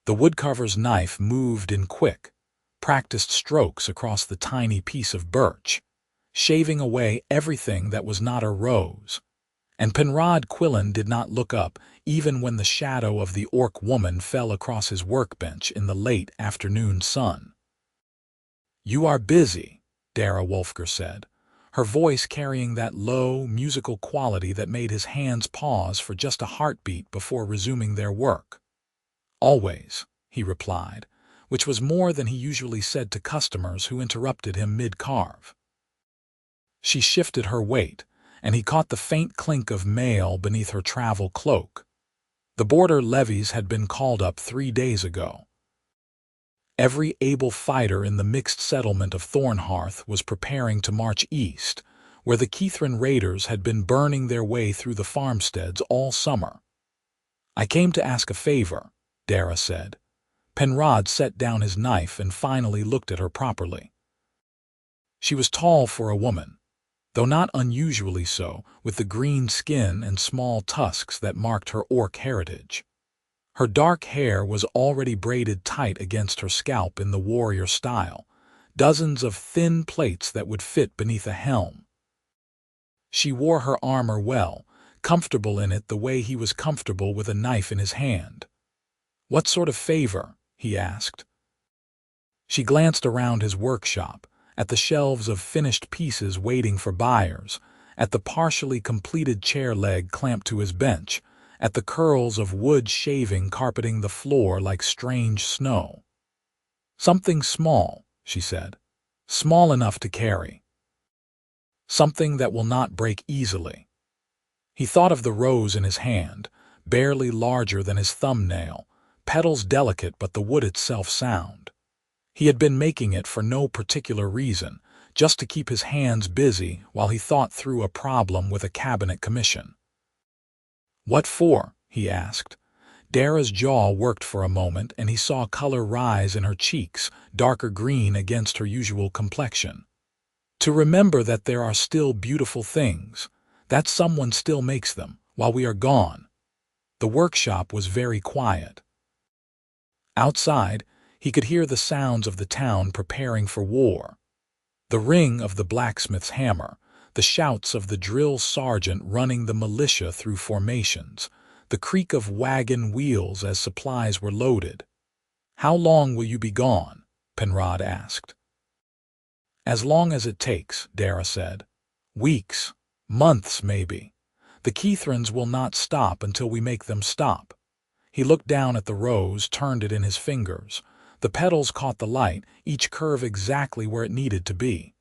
The woodcarver's knife moved in quick, practiced strokes across the tiny piece of birch, shaving away everything that was not a rose. And Penrod Quillen did not look up, even when the shadow of the orc woman fell across his workbench in the late afternoon sun. "You are busy," Darra Wolfger said, her voice carrying that low, musical quality that made his hands pause for just a heartbeat before resuming their work. "Always," he replied, which was more than he usually said to customers who interrupted him mid-carve. She shifted her weight, and he caught the faint clink of mail beneath her travel cloak. The border levies had been called up 3 days ago. Every able fighter in the mixed settlement of Thornhearth was preparing to march east, where the Keithran raiders had been burning their way through the farmsteads all summer. "I came to ask a favor," Darra said. Penrod set down his knife and finally looked at her properly. She was tall for a woman, though not unusually so, with the green skin and small tusks that marked her orc heritage. Her dark hair was already braided tight against her scalp in the warrior style, dozens of thin plaits that would fit beneath a helm. She wore her armor well, comfortable in it the way he was comfortable with a knife in his hand. "What sort of favor?" he asked. She glanced around his workshop, at the shelves of finished pieces waiting for buyers, at the partially completed chair leg clamped to his bench, at the curls of wood shaving carpeting the floor like strange snow. "Something small," she said. "Small enough to carry. Something that will not break easily." He thought of the rose in his hand, barely larger than his thumbnail, petals delicate but the wood itself sound. He had been making it for no particular reason, just to keep his hands busy while he thought through a problem with a cabinet commission. "What for?" he asked. Darra's jaw worked for a moment, and he saw color rise in her cheeks, darker green against her usual complexion. "To remember that there are still beautiful things, that someone still makes them, while we are gone." The workshop was very quiet. Outside, he could hear the sounds of the town preparing for war. The ring of the blacksmith's hammer, the shouts of the drill sergeant running the militia through formations, the creak of wagon wheels as supplies were loaded. "How long will you be gone?" Penrod asked. "As long as it takes," Darra said. "Weeks, months maybe. The Keithrans will not stop until we make them stop." He looked down at the rose, turned it in his fingers. The petals caught the light, each curve exactly where it needed to be.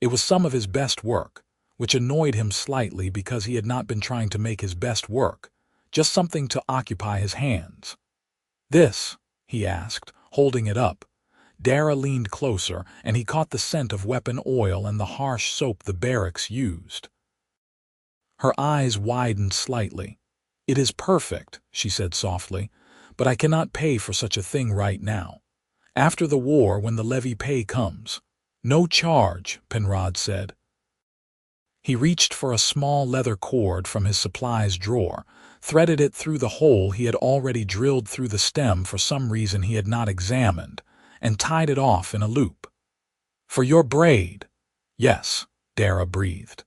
It was some of his best work, which annoyed him slightly because he had not been trying to make his best work, just something to occupy his hands. "This?" he asked, holding it up. Darra leaned closer, and he caught the scent of weapon oil and the harsh soap the barracks used. Her eyes widened slightly. "It is perfect," she said softly, "but I cannot pay for such a thing right now. After the war, when the levy pay comes." "No charge," Penrod said. He reached for a small leather cord from his supplies drawer, threaded it through the hole he had already drilled through the stem for some reason he had not examined, and tied it off in a loop. "For your braid?" "Yes," Darra breathed.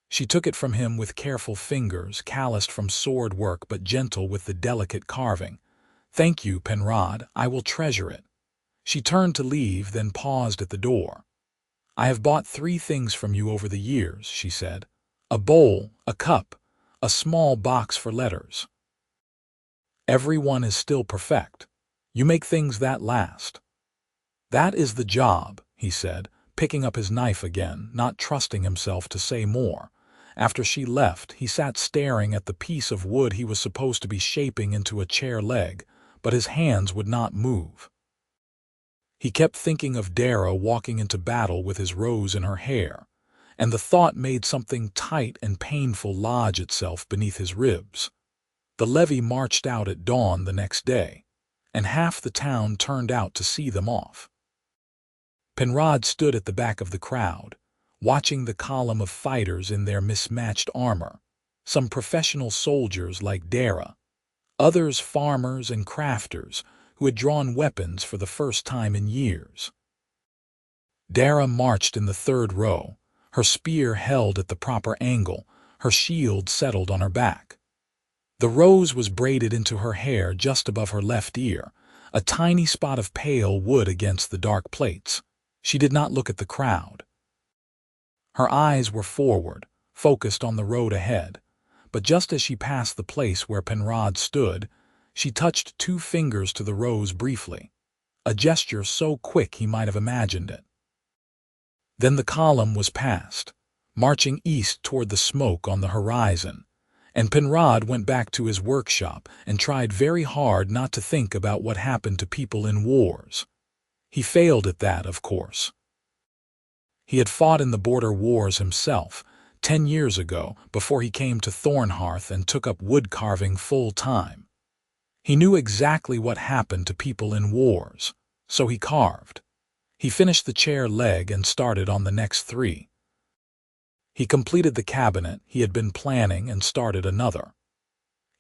She took it from him with careful fingers, calloused from sword work but gentle with the delicate carving. "Thank you, Penrod, I will treasure it." She turned to leave, then paused at the door. "I have bought 3 things from you over the years," she said. "A bowl, a cup, a small box for letters. Every one is still perfect. You make things that last." "That is the job," he said, picking up his knife again, not trusting himself to say more. After she left, he sat staring at the piece of wood he was supposed to be shaping into a chair leg, but his hands would not move. He kept thinking of Darra walking into battle with his rose in her hair, and the thought made something tight and painful lodge itself beneath his ribs. The levy marched out at dawn the next day, and half the town turned out to see them off. Penrod stood at the back of the crowd, watching the column of fighters in their mismatched armor, some professional soldiers like Darra, Others farmers and crafters who had drawn weapons for the first time in years. Darra marched in the third row, her spear held at the proper angle, her shield settled on her back. The rose was braided into her hair just above her left ear, a tiny spot of pale wood against the dark plaits. She did not look at the crowd. Her eyes were forward, focused on the road ahead, but just as she passed the place where Penrod stood, she touched 2 fingers to the rose briefly, a gesture so quick he might have imagined it. Then the column was passed, marching east toward the smoke on the horizon, and Penrod went back to his workshop and tried very hard not to think about what happened to people in wars. He failed at that, of course. He had fought in the border wars himself, 10 years ago, before he came to Thornhearth and took up woodcarving full-time. He knew exactly what happened to people in wars, so he carved. He finished the chair leg and started on the next 3. He completed the cabinet he had been planning and started another.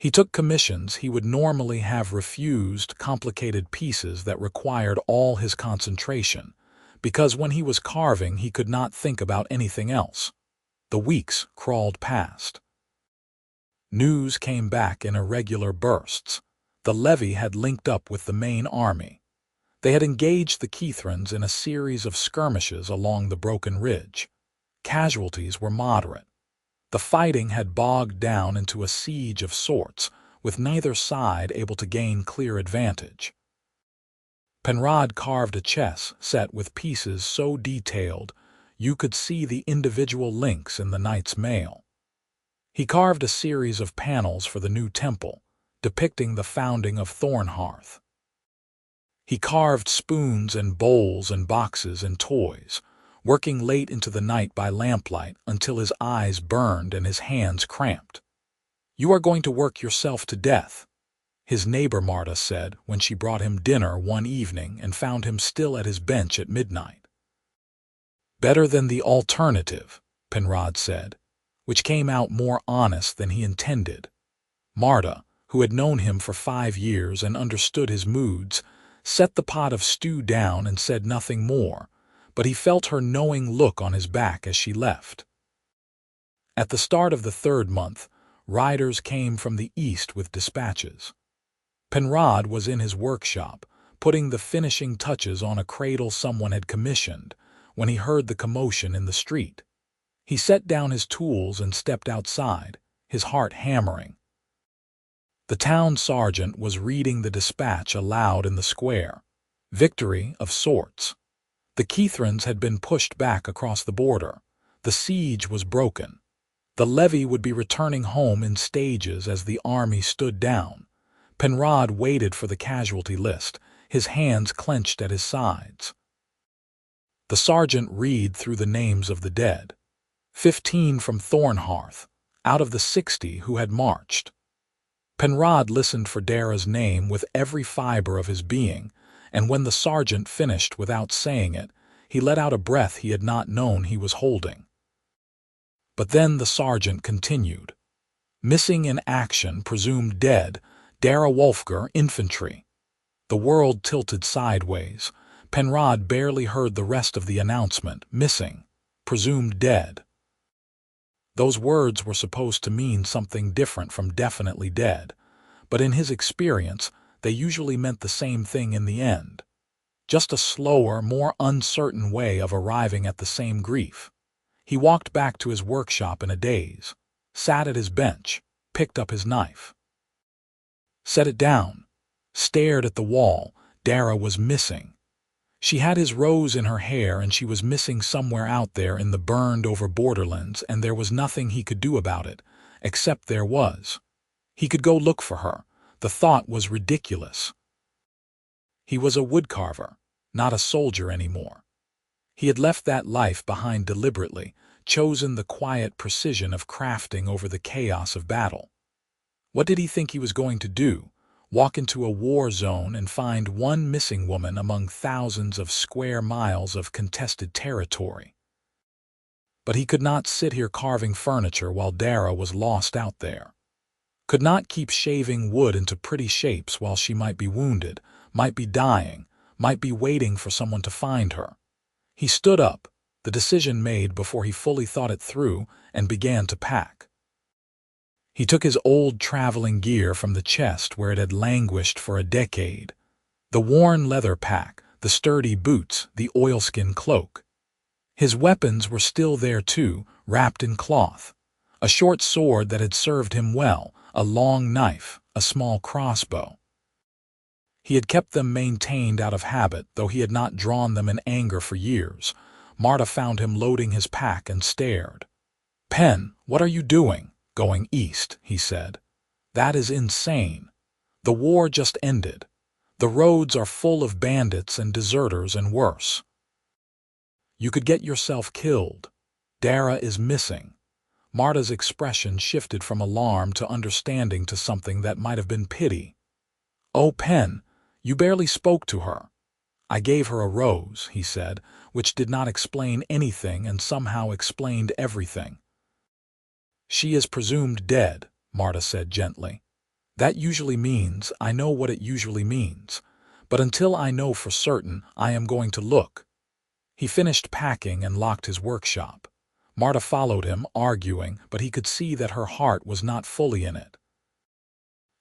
He took commissions he would normally have refused, complicated pieces that required all his concentration, because when he was carving he could not think about anything else. The weeks crawled past. News came back in irregular bursts. The levy had linked up with the main army. They had engaged the Keithrans in a series of skirmishes along the Broken Ridge. Casualties were moderate. The fighting had bogged down into a siege of sorts, with neither side able to gain clear advantage. Penrod carved a chess set with pieces so detailed you could see the individual links in the knight's mail. He carved a series of panels for the new temple, depicting the founding of Thornhearth. He carved spoons and bowls and boxes and toys, working late into the night by lamplight until his eyes burned and his hands cramped. "You are going to work yourself to death," his neighbor Marta said when she brought him dinner one evening and found him still at his bench at midnight. "Better than the alternative," Penrod said, which came out more honest than he intended. Marta, who had known him for 5 years and understood his moods, set the pot of stew down and said nothing more, but he felt her knowing look on his back as she left. At the start of the 3rd month, riders came from the east with dispatches. Penrod was in his workshop, putting the finishing touches on a cradle someone had commissioned, when he heard the commotion in the street. He set down his tools and stepped outside, his heart hammering. The town sergeant was reading the dispatch aloud in the square. Victory of sorts. The Keithrans had been pushed back across the border. The siege was broken. The levy would be returning home in stages as the army stood down. Penrod waited for the casualty list, his hands clenched at his sides. The sergeant read through the names of the dead. 15 from Thornhearth, out of the 60 who had marched. Penrod listened for Darra's name with every fiber of his being, and when the sergeant finished without saying it, he let out a breath he had not known he was holding. But then the sergeant continued. Missing in action, presumed dead, Darra Wolfgar, infantry. The world tilted sideways. Penrod barely heard the rest of the announcement. Missing, presumed dead. Those words were supposed to mean something different from definitely dead, but in his experience, they usually meant the same thing in the end. Just a slower, more uncertain way of arriving at the same grief. He walked back to his workshop in a daze, sat at his bench, picked up his knife. Set it down, stared at the wall. Darra was missing. She had his rose in her hair and she was missing somewhere out there in the burned-over borderlands, and there was nothing he could do about it, except there was. He could go look for her. The thought was ridiculous. He was a woodcarver, not a soldier anymore. He had left that life behind deliberately, chosen the quiet precision of crafting over the chaos of battle. What did he think he was going to do? Walk into a war zone and find one missing woman among thousands of square miles of contested territory? But he could not sit here carving furniture while Darra was lost out there. could not keep shaving wood into pretty shapes while she might be wounded, might be dying, might be waiting for someone to find her. He stood up, the decision made before he fully thought it through, and began to pack. He took his old traveling gear from the chest where it had languished for a decade. The worn leather pack, the sturdy boots, the oilskin cloak. His weapons were still there too, wrapped in cloth. A short sword that had served him well, a long knife, a small crossbow. He had kept them maintained out of habit, though he had not drawn them in anger for years. Marta found him loading his pack and stared. "Pen, what are you doing? Going east," he said. "That is insane. The war just ended. The roads are full of bandits and deserters and worse. You could get yourself killed. Darra is missing." Marta's expression shifted from alarm to understanding to something that might have been pity. "Oh, Pen, you barely spoke to her." "I gave her a rose," he said, which did not explain anything and somehow explained everything. "She is presumed dead," Marta said gently. "That usually means I know what it usually means. But until I know for certain, I am going to look." He finished packing and locked his workshop. Marta followed him, arguing, but he could see that her heart was not fully in it.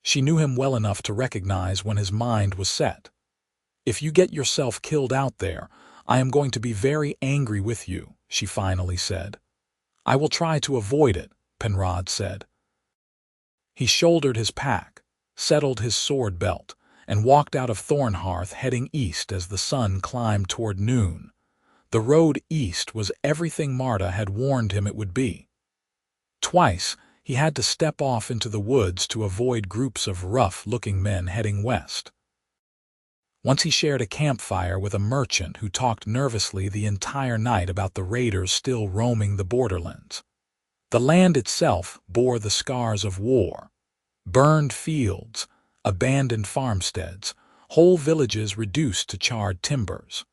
She knew him well enough to recognize when his mind was set. "If you get yourself killed out there, I am going to be very angry with you," she finally said. "I will try to avoid it," Penrod said. He shouldered his pack, settled his sword belt, and walked out of Thornhearth heading east as the sun climbed toward noon. The road east was everything Marta had warned him it would be. Twice, he had to step off into the woods to avoid groups of rough-looking men heading west. Once he shared a campfire with a merchant who talked nervously the entire night about the raiders still roaming the borderlands. The land itself bore the scars of war. Burned fields, abandoned farmsteads, whole villages reduced to charred timbers.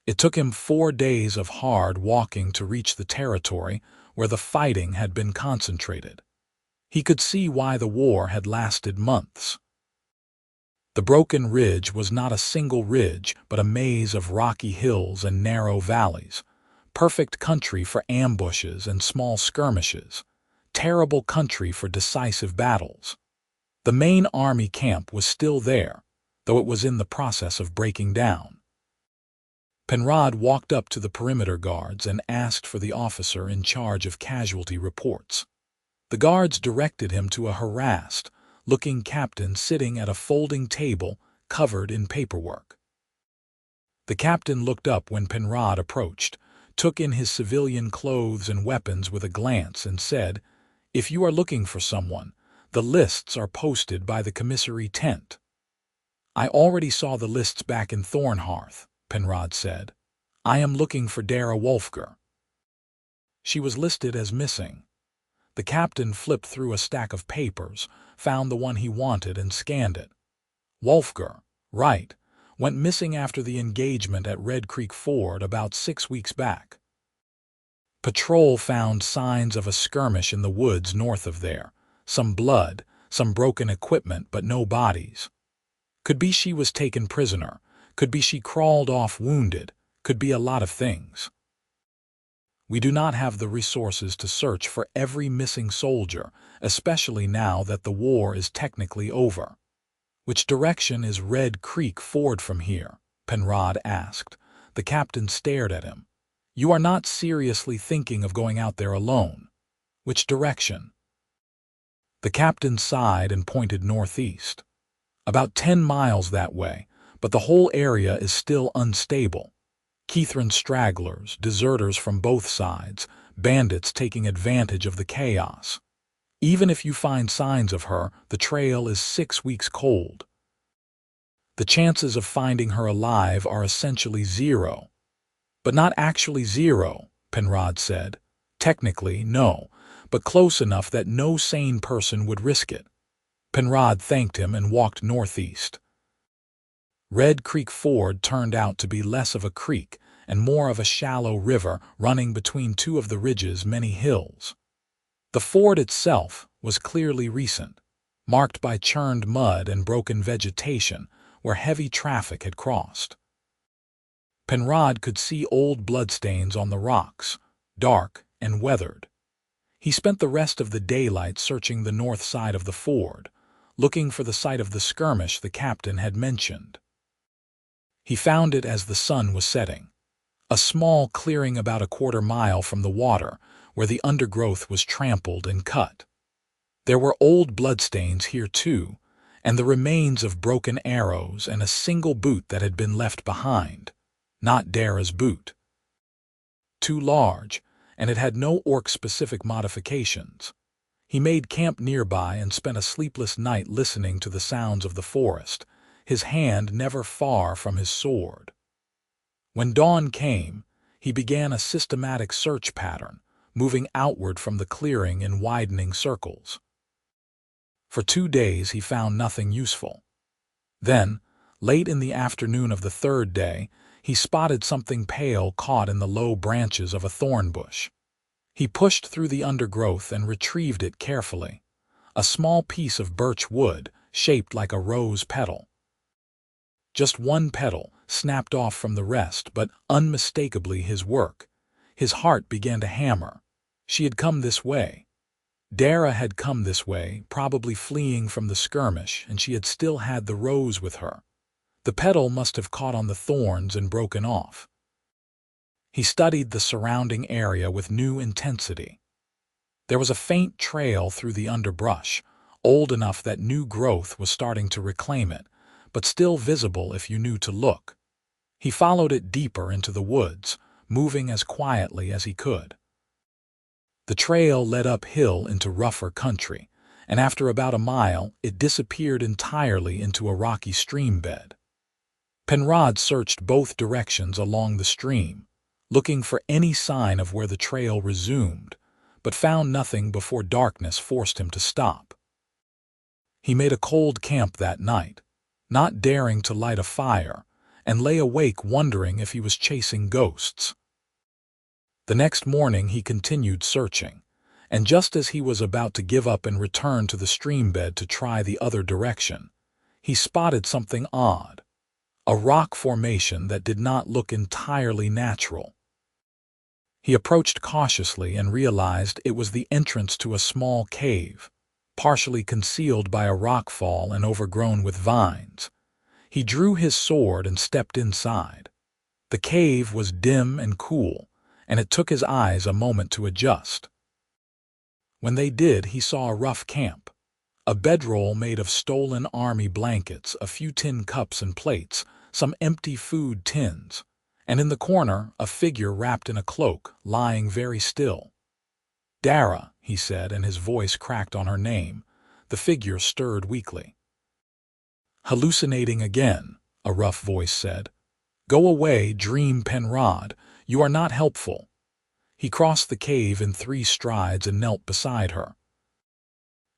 It took him 4 days of hard walking to reach the territory where the fighting had been concentrated. He could see why the war had lasted months. The broken ridge was not a single ridge, but a maze of rocky hills and narrow valleys. Perfect country for ambushes and small skirmishes. Terrible country for decisive battles. The main army camp was still there, though it was in the process of breaking down. Penrod walked up to the perimeter guards and asked for the officer in charge of casualty reports. The guards directed him to a harassed-looking captain sitting at a folding table covered in paperwork. The captain looked up when Penrod approached, took in his civilian clothes and weapons with a glance and said, "If you are looking for someone, the lists are posted by the commissary tent." "I already saw the lists back in Thornhearth," Penrod said. "I am looking for Darra Wolfger." She was listed as missing. The captain flipped through a stack of papers, found the one he wanted and scanned it. "Wolfger, right, went missing after the engagement at Red Creek Ford about 6 weeks back. Patrol found signs of a skirmish in the woods north of there. Some blood, some broken equipment, but no bodies. Could be she was taken prisoner. Could be she crawled off wounded. Could be a lot of things. We do not have the resources to search for every missing soldier, especially now that the war is technically over." "Which direction is Red Creek Ford from here?" Penrod asked. The captain stared at him. "You are not seriously thinking of going out there alone." "Which direction?" The captain sighed and pointed northeast. "About 10 miles that way, but the whole area is still unstable. Kithran stragglers, deserters from both sides, bandits taking advantage of the chaos. Even if you find signs of her, the trail is 6 weeks cold. The chances of finding her alive are essentially zero." "But not actually zero," Penrod said. "Technically, no, but close enough that no sane person would risk it." Penrod thanked him and walked northeast. Red Creek Ford turned out to be less of a creek and more of a shallow river running between two of the ridge's many hills. The ford itself was clearly recent, marked by churned mud and broken vegetation where heavy traffic had crossed. Penrod could see old bloodstains on the rocks, dark and weathered. He spent the rest of the daylight searching the north side of the ford, looking for the site of the skirmish the captain had mentioned. He found it as the sun was setting, a small clearing about a quarter-mile from the water where the undergrowth was trampled and cut. There were old bloodstains here too, and the remains of broken arrows and a single boot that had been left behind, not Darra's boot. Too large, and it had no orc-specific modifications. He made camp nearby and spent a sleepless night listening to the sounds of the forest, his hand never far from his sword. When dawn came, he began a systematic search pattern, moving outward from the clearing in widening circles. For 2 days he found nothing useful. Then, late in the afternoon of the third day, he spotted something pale caught in the low branches of a thorn bush. He pushed through the undergrowth and retrieved it carefully, a small piece of birch wood shaped like a rose petal. Just one petal, snapped off from the rest, but unmistakably his work. His heart began to hammer. She had come this way. Darra had come this way, probably fleeing from the skirmish, and she had still had the rose with her. The petal must have caught on the thorns and broken off. He studied the surrounding area with new intensity. There was a faint trail through the underbrush, old enough that new growth was starting to reclaim it, but still visible if you knew to look. He followed it deeper into the woods, moving as quietly as he could. The trail led uphill into rougher country, and after about a mile it disappeared entirely into a rocky stream bed. Penrod searched both directions along the stream, looking for any sign of where the trail resumed, but found nothing before darkness forced him to stop. He made a cold camp that night, not daring to light a fire, and lay awake wondering if he was chasing ghosts. The next morning he continued searching, and just as he was about to give up and return to the stream bed to try the other direction, he spotted something odd, a rock formation that did not look entirely natural. He approached cautiously and realized it was the entrance to a small cave, partially concealed by a rockfall and overgrown with vines. He drew his sword and stepped inside. The cave was dim and cool, and it took his eyes a moment to adjust. When they did, he saw a rough camp, a bedroll made of stolen army blankets, a few tin cups and plates, some empty food tins, and in the corner a figure wrapped in a cloak, lying very still. "Darra," he said, and his voice cracked on her name. The figure stirred weakly. "Hallucinating again," a rough voice said. "Go away, dream Penrod. You are not helpful." He crossed the cave in 3 strides and knelt beside her.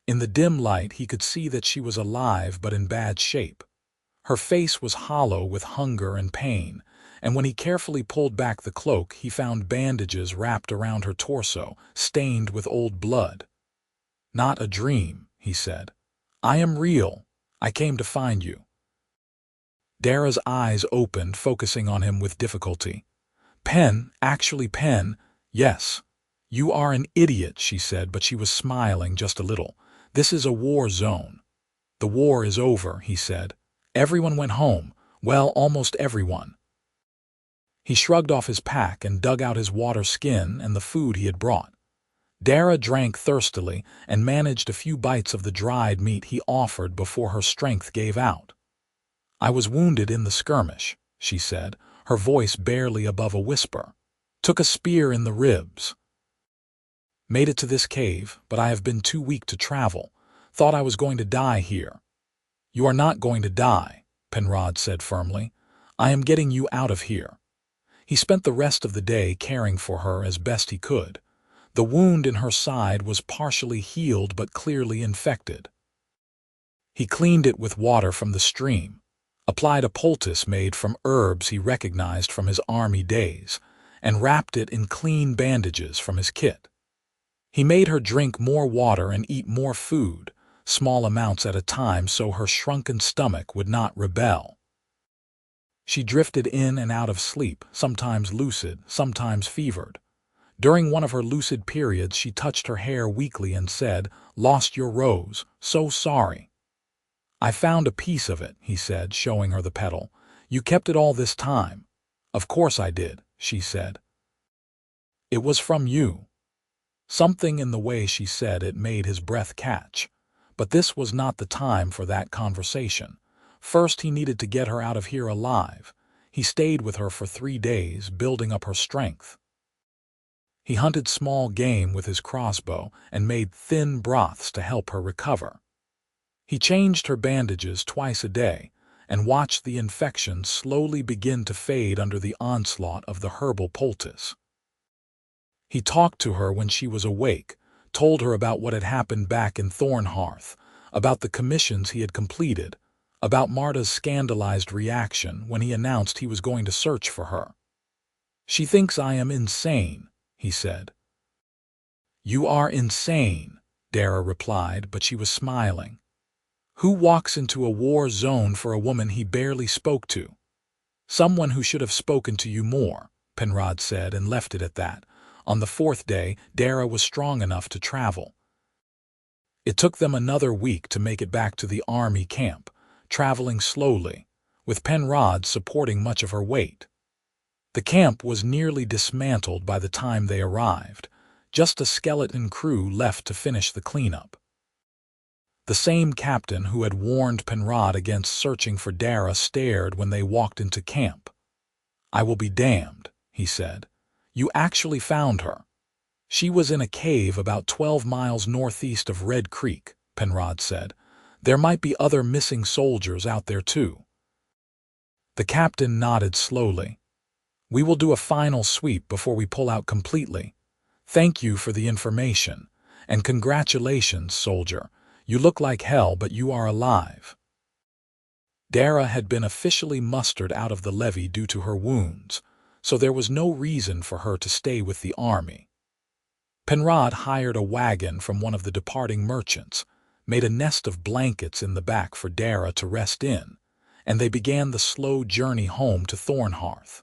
In the dim light he could see that she was alive but in bad shape. Her face was hollow with hunger and pain, and when he carefully pulled back the cloak he found bandages wrapped around her torso, stained with old blood. "Not a dream," he said. "I am real. I came to find you." Darra's eyes opened, focusing on him with difficulty. Actually Pen, yes. You are an idiot," she said, but she was smiling just a little. "This is a war zone." "The war is over," he said. "Everyone went home. Well, almost everyone." He shrugged off his pack and dug out his water skin and the food he had brought. Darra drank thirstily and managed a few bites of the dried meat he offered before her strength gave out. "I was wounded in the skirmish," she said, her voice barely above a whisper. "Took a spear in the ribs. Made it to this cave, but I have been too weak to travel. Thought I was going to die here." "You are not going to die," Penrod said firmly. "I am getting you out of here." He spent the rest of the day caring for her as best he could. The wound in her side was partially healed but clearly infected. He cleaned it with water from the stream, applied a poultice made from herbs he recognized from his army days, and wrapped it in clean bandages from his kit. He made her drink more water and eat more food, small amounts at a time so her shrunken stomach would not rebel. She drifted in and out of sleep, sometimes lucid, sometimes fevered. During one of her lucid periods, she touched her hair weakly and said, "Lost your rose, so sorry." "I found a piece of it," he said, showing her the petal. "You kept it all this time." "Of course I did," she said. "It was from you." Something in the way she said it made his breath catch. But this was not the time for that conversation. First, he needed to get her out of here alive. He stayed with her for 3 days, building up her strength. He hunted small game with his crossbow and made thin broths to help her recover. He changed her bandages twice a day and watched the infection slowly begin to fade under the onslaught of the herbal poultice. He talked to her when she was awake, told her about what had happened back in Thornhearth, about the commissions he had completed, about Marta's scandalized reaction when he announced he was going to search for her. "She thinks I am insane," he said. "You are insane," Darra replied, but she was smiling. "Who walks into a war zone for a woman he barely spoke to?" "Someone who should have spoken to you more," Penrod said, and left it at that. On the 4th day, Darra was strong enough to travel. It took them another week to make it back to the army camp, traveling slowly, with Penrod supporting much of her weight. The camp was nearly dismantled by the time they arrived, just a skeleton crew left to finish the cleanup. The same captain who had warned Penrod against searching for Darra stared when they walked into camp. "I will be damned," he said. "You actually found her." "She was in a cave about 12 miles northeast of Red Creek," Penrod said. "There might be other missing soldiers out there too." The captain nodded slowly. "We will do a final sweep before we pull out completely. Thank you for the information, and congratulations, soldier. You look like hell, but you are alive." Darra had been officially mustered out of the levy due to her wounds, so there was no reason for her to stay with the army. Penrod hired a wagon from one of the departing merchants, made a nest of blankets in the back for Darra to rest in, and they began the slow journey home to Thornhearth.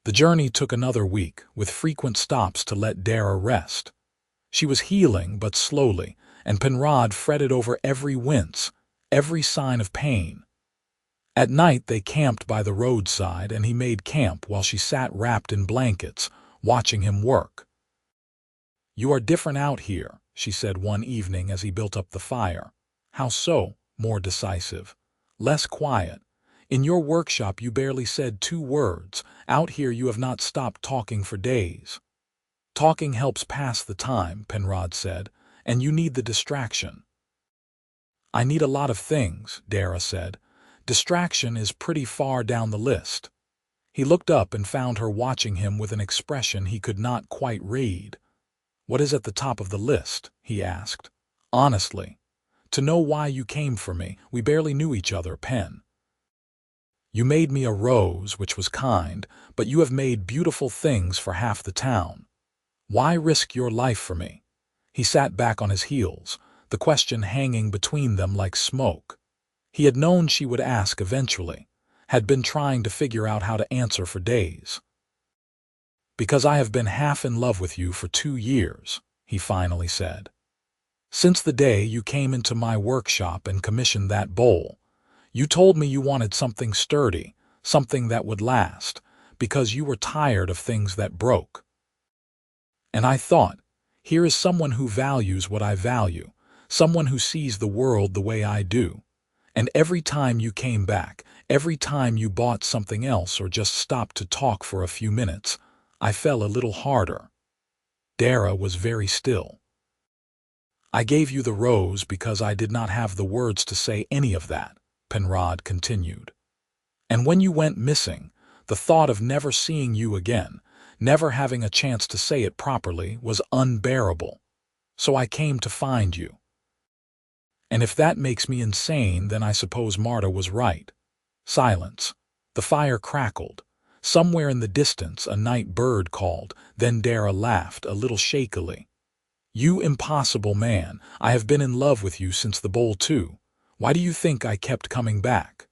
The journey took another week, with frequent stops to let Darra rest. She was healing, but slowly, and Penrod fretted over every wince, every sign of pain. At night they camped by the roadside, and he made camp while she sat wrapped in blankets, watching him work. "You are different out here," she said one evening as he built up the fire. "How so?" "More decisive. Less quiet. In your workshop you barely said 2 words. Out here you have not stopped talking for days." "Talking helps pass the time," Penrod said, "and you need the distraction." "I need a lot of things," Darra said. "Distraction is pretty far down the list." He looked up and found her watching him with an expression he could not quite read. "What is at the top of the list?" he asked. "Honestly. To know why you came for me. We barely knew each other, Pen. You made me a rose, which was kind, but you have made beautiful things for half the town. Why risk your life for me?" He sat back on his heels, the question hanging between them like smoke. He had known she would ask eventually, had been trying to figure out how to answer for days. "Because I have been half in love with you for 2 years, he finally said. "Since the day you came into my workshop and commissioned that bowl. You told me you wanted something sturdy, something that would last, because you were tired of things that broke. And I thought, here is someone who values what I value, someone who sees the world the way I do. And every time you came back, every time you bought something else or just stopped to talk for a few minutes, I fell a little harder." Darra was very still. "I gave you the rose because I did not have the words to say any of that," Penrod continued. "And when you went missing, the thought of never seeing you again, never having a chance to say it properly, was unbearable. So I came to find you. And if that makes me insane, then I suppose Marta was right." Silence. The fire crackled. Somewhere in the distance a night bird called, then Darra laughed a little shakily. "You impossible man, I have been in love with you since the bowl too. Why do you think I kept coming back?"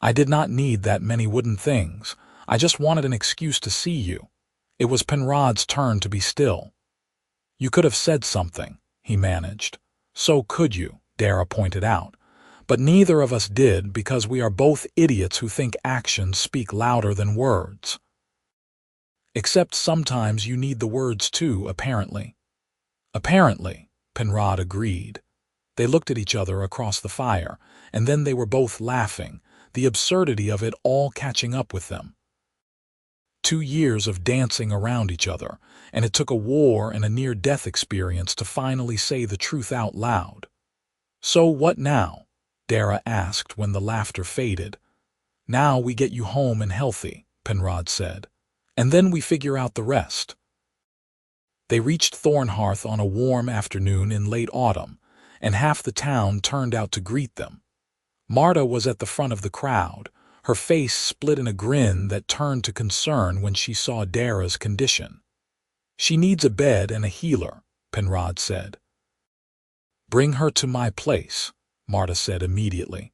"I did not need that many wooden things. I just wanted an excuse to see you." It was Penrod's turn to be still. "You could have said something," he managed. "So could you," Darra pointed out. "But neither of us did because we are both idiots who think actions speak louder than words." "Except sometimes you need the words too, apparently." "Apparently," Penrod agreed. They looked at each other across the fire, and then they were both laughing, the absurdity of it all catching up with them. 2 years of dancing around each other, and it took a war and a near-death experience to finally say the truth out loud. "So what now?" Darra asked when the laughter faded. "Now we get you home and healthy," Penrod said. "And then we figure out the rest." They reached Thornhearth on a warm afternoon in late autumn, and half the town turned out to greet them. Marta was at the front of the crowd, her face split in a grin that turned to concern when she saw Darra's condition. "She needs a bed and a healer," Penrod said. "Bring her to my place," Marta said immediately.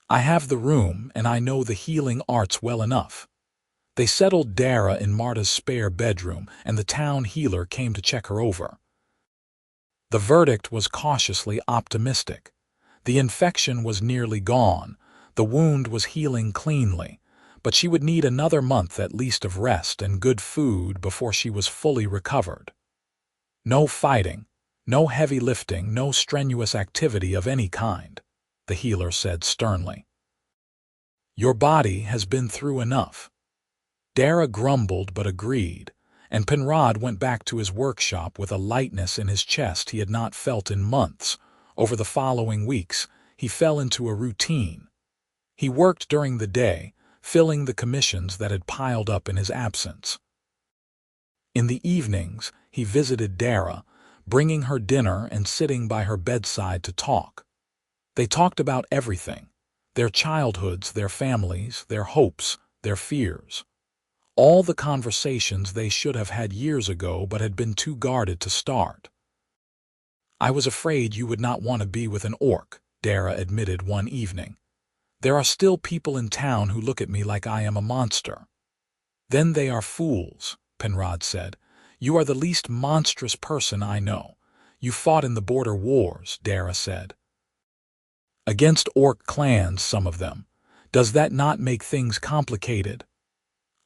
"I have the room and I know the healing arts well enough." They settled Darra in Marta's spare bedroom, and the town healer came to check her over. The verdict was cautiously optimistic. The infection was nearly gone, the wound was healing cleanly, but she would need another month at least of rest and good food before she was fully recovered. "No fighting, no heavy lifting, no strenuous activity of any kind," the healer said sternly. "Your body has been through enough." Darra grumbled but agreed, and Penrod went back to his workshop with a lightness in his chest he had not felt in months. Over the following weeks, he fell into a routine. He worked during the day, filling the commissions that had piled up in his absence. In the evenings, he visited Darra, bringing her dinner and sitting by her bedside to talk. They talked about everything: their childhoods, their families, their hopes, their fears. All the conversations they should have had years ago but had been too guarded to start. "I was afraid you would not want to be with an orc," Darra admitted one evening. "There are still people in town who look at me like I am a monster." "Then they are fools," Penrod said. "You are the least monstrous person I know. You fought in the border wars," Darra said. "Against orc clans, some of them. Does that not make things complicated?"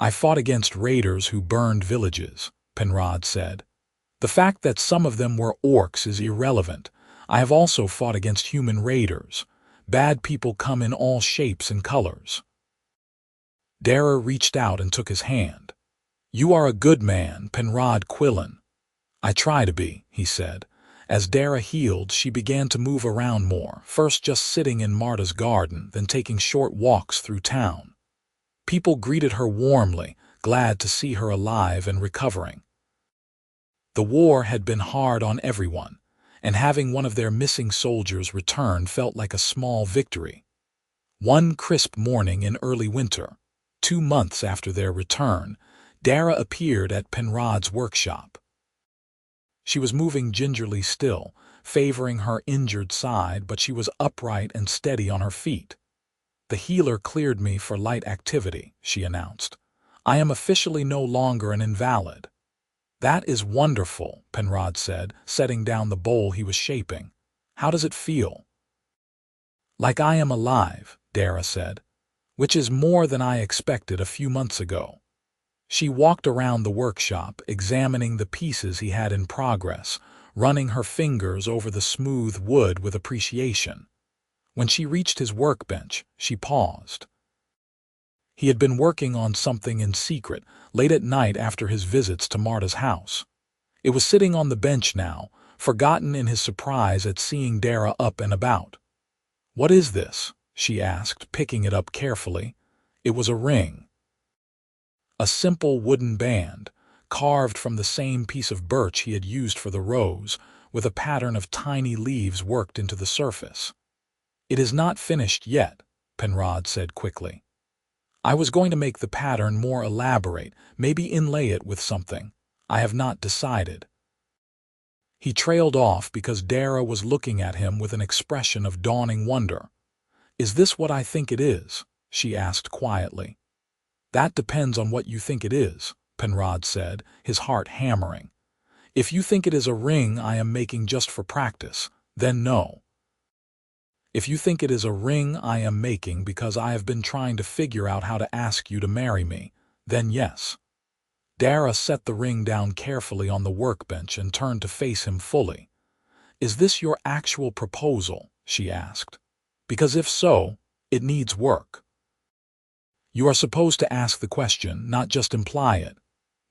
"I fought against raiders who burned villages," Penrod said. "The fact that some of them were orcs is irrelevant. I have also fought against human raiders. Bad people come in all shapes and colors." Darra reached out and took his hand. "You are a good man, Penrod Quillen." "I try to be," he said. As Darra healed, she began to move around more, first just sitting in Marta's garden, then taking short walks through town. People greeted her warmly, glad to see her alive and recovering. The war had been hard on everyone, and having one of their missing soldiers return felt like a small victory. One crisp morning in early winter, 2 months after their return, Darra appeared at Penrod's workshop. She was moving gingerly still, favoring her injured side, but she was upright and steady on her feet. "The healer cleared me for light activity," she announced. "I am officially no longer an invalid." "That is wonderful," Penrod said, setting down the bowl he was shaping. "How does it feel?" "Like I am alive," Darra said, "which is more than I expected a few months ago." She walked around the workshop, examining the pieces he had in progress, running her fingers over the smooth wood with appreciation. When she reached his workbench, she paused. He had been working on something in secret, late at night after his visits to Marta's house. It was sitting on the bench now, forgotten in his surprise at seeing Darra up and about. "What is this?" she asked, picking it up carefully. It was a ring. A simple wooden band, carved from the same piece of birch he had used for the rose, with a pattern of tiny leaves worked into the surface. "It is not finished yet," Penrod said quickly. "I was going to make the pattern more elaborate, maybe inlay it with something. I have not decided." He trailed off because Darra was looking at him with an expression of dawning wonder. "Is this what I think it is?" she asked quietly. "That depends on what you think it is," Penrod said, his heart hammering. "If you think it is a ring I am making just for practice, then no. If you think it is a ring I am making because I have been trying to figure out how to ask you to marry me, then yes." Darra set the ring down carefully on the workbench and turned to face him fully. "Is this your actual proposal?" she asked. "Because if so, it needs work." "You are supposed to ask the question, not just imply it."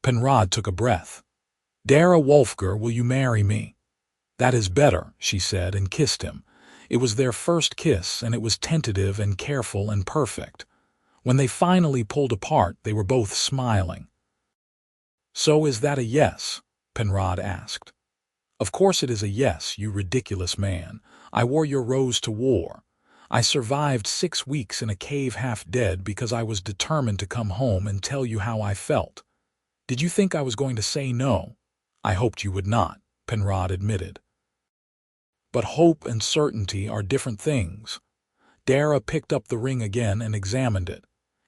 Penrod took a breath. "Darra Wolfgar, will you marry me?" "That is better," she said, and kissed him. It was their first kiss, and it was tentative and careful and perfect. When they finally pulled apart, they were both smiling. "So is that a yes?" Penrod asked. "Of course it is a yes, you ridiculous man. I wore your rose to war. I survived 6 weeks in a cave half dead because I was determined to come home and tell you how I felt. Did you think I was going to say no?" "I hoped you would not," Penrod admitted. "But hope and certainty are different things." Darra picked up the ring again and examined it.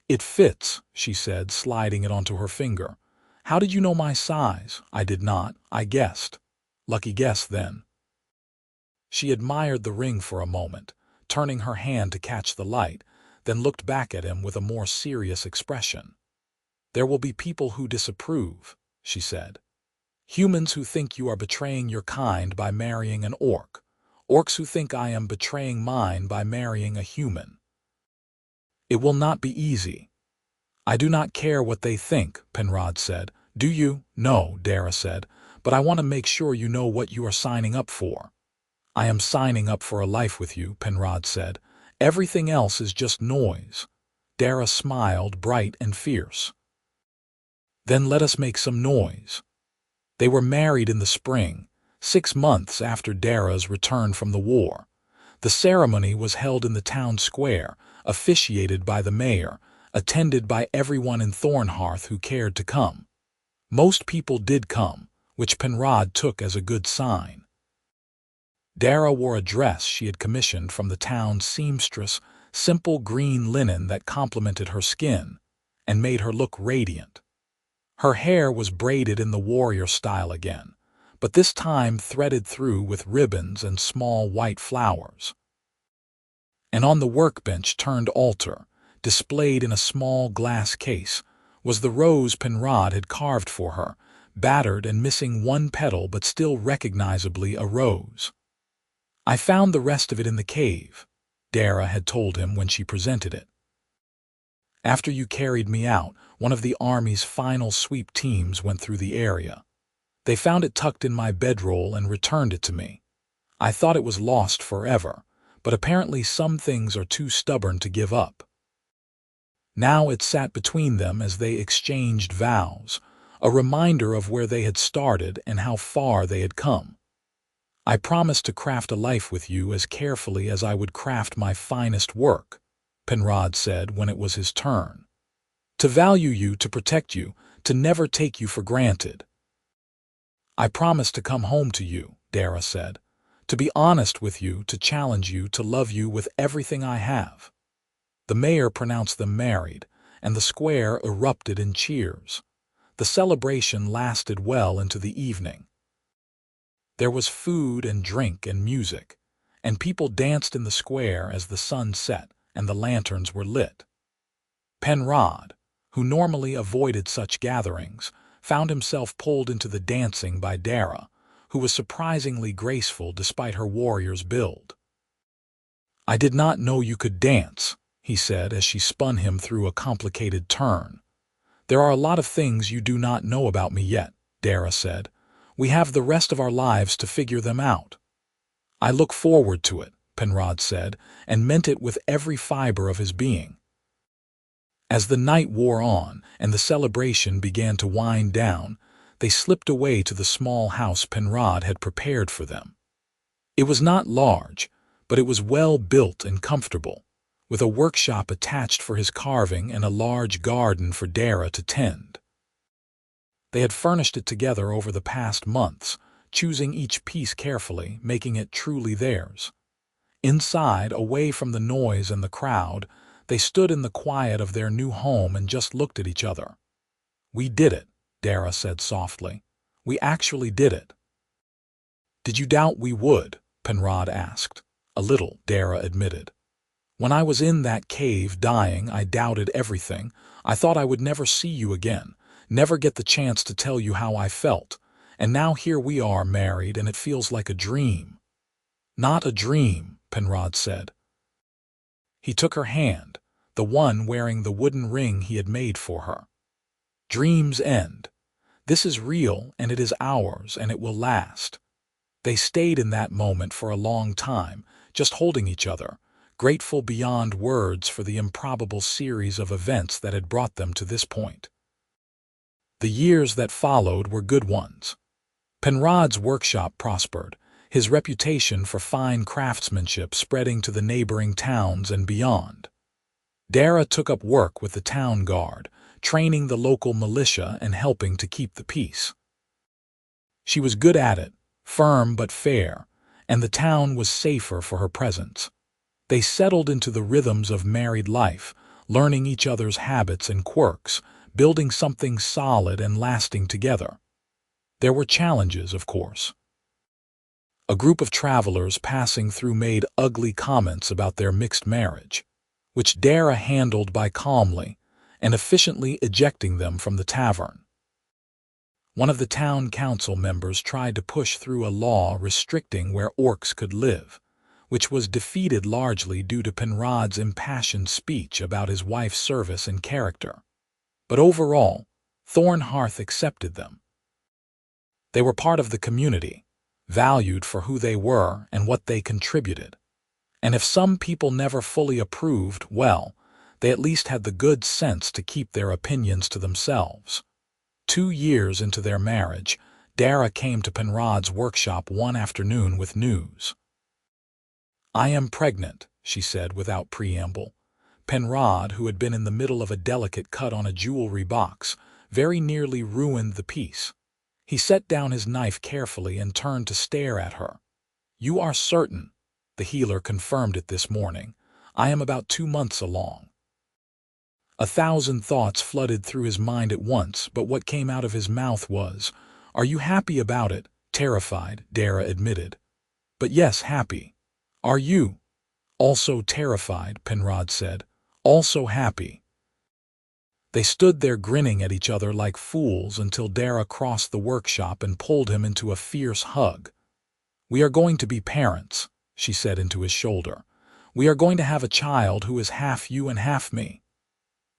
"It fits," she said, sliding it onto her finger. "How did you know my size?" "I did not. I guessed." "Lucky guess, then." She admired the ring for a moment, turning her hand to catch the light, then looked back at him with a more serious expression. "There will be people who disapprove," she said. "Humans who think you are betraying your kind by marrying an orc. Orcs who think I am betraying mine by marrying a human. It will not be easy." "I do not care what they think," Penrod said. "Do you?" "No," Darra said, "but I want to make sure you know what you are signing up for." "I am signing up for a life with you," Penrod said. "Everything else is just noise." Darra smiled, bright and fierce. "Then let us make some noise." They were married in the spring, 6 months after Darra's return from the war. The ceremony was held in the town square, officiated by the mayor, attended by everyone in Thornhearth who cared to come. Most people did come, which Penrod took as a good sign. Darra wore a dress she had commissioned from the town's seamstress, simple green linen that complemented her skin and made her look radiant. Her hair was braided in the warrior style again, but this time threaded through with ribbons and small white flowers. And on the workbench turned altar, displayed in a small glass case, was the rose Penrod had carved for her, battered and missing one petal but still recognizably a rose. "I found the rest of it in the cave," Darra had told him when she presented it. "After you carried me out, one of the army's final sweep teams went through the area. They found it tucked in my bedroll and returned it to me. I thought it was lost forever, but apparently some things are too stubborn to give up." Now it sat between them as they exchanged vows, a reminder of where they had started and how far they had come. "I promised to craft a life with you as carefully as I would craft my finest work," Penrod said when it was his turn. "To value you, to protect you, to never take you for granted." "I promised to come home to you," Darra said. "To be honest with you, to challenge you, to love you with everything I have." The mayor pronounced them married, and the square erupted in cheers. The celebration lasted well into the evening. There was food and drink and music, and people danced in the square as the sun set and the lanterns were lit. Penrod, who normally avoided such gatherings, found himself pulled into the dancing by Darra, who was surprisingly graceful despite her warrior's build. "I did not know you could dance," he said as she spun him through a complicated turn. "There are a lot of things you do not know about me yet," Darra said. "We have the rest of our lives to figure them out." "I look forward to it," Penrod said, and meant it with every fiber of his being. As the night wore on and the celebration began to wind down, they slipped away to the small house Penrod had prepared for them. It was not large, but it was well built and comfortable, with a workshop attached for his carving and a large garden for Darra to tend. They had furnished it together over the past months, choosing each piece carefully, making it truly theirs. Inside, away from the noise and the crowd, they stood in the quiet of their new home and just looked at each other. "We did it," Darra said softly. "We actually did it." "Did you doubt we would?" Penrod asked. "A little," Darra admitted. "When I was in that cave dying, I doubted everything. I thought I would never see you again, never get the chance to tell you how I felt. And now here we are married, and it feels like a dream." "Not a dream," Penrod said. He took her hand, the one wearing the wooden ring he had made for her. "Dreams end. This is real, and it is ours, and it will last." They stayed in that moment for a long time, just holding each other, grateful beyond words for the improbable series of events that had brought them to this point. The years that followed were good ones. Penrod's workshop prospered, his reputation for fine craftsmanship spreading to the neighboring towns and beyond. Darra took up work with the town guard, training the local militia and helping to keep the peace. She was good at it, firm but fair, and the town was safer for her presence. They settled into the rhythms of married life, learning each other's habits and quirks, building something solid and lasting together. There were challenges, of course. A group of travelers passing through made ugly comments about their mixed marriage, which Darra handled by calmly and efficiently ejecting them from the tavern. One of the town council members tried to push through a law restricting where orcs could live, which was defeated largely due to Penrod's impassioned speech about his wife's service and character. But overall, Thornhearth accepted them. They were part of the community, valued for who they were and what they contributed. And if some people never fully approved, well, they at least had the good sense to keep their opinions to themselves. 2 years into their marriage, Darra came to Penrod's workshop one afternoon with news. "I am pregnant," she said without preamble. Penrod, who had been in the middle of a delicate cut on a jewelry box, very nearly ruined the piece. He set down his knife carefully and turned to stare at her. "You are certain?" The healer confirmed it this morning. "I am about 2 months along." 1,000 thoughts flooded through his mind at once, but what came out of his mouth was, "Are you happy about it?" "Terrified," Darra admitted. "But yes, happy." "Are you?" "Also terrified," Penrod said. "Also happy." They stood there grinning at each other like fools until Darra crossed the workshop and pulled him into a fierce hug. "We are going to be parents," she said into his shoulder. "We are going to have a child who is half you and half me."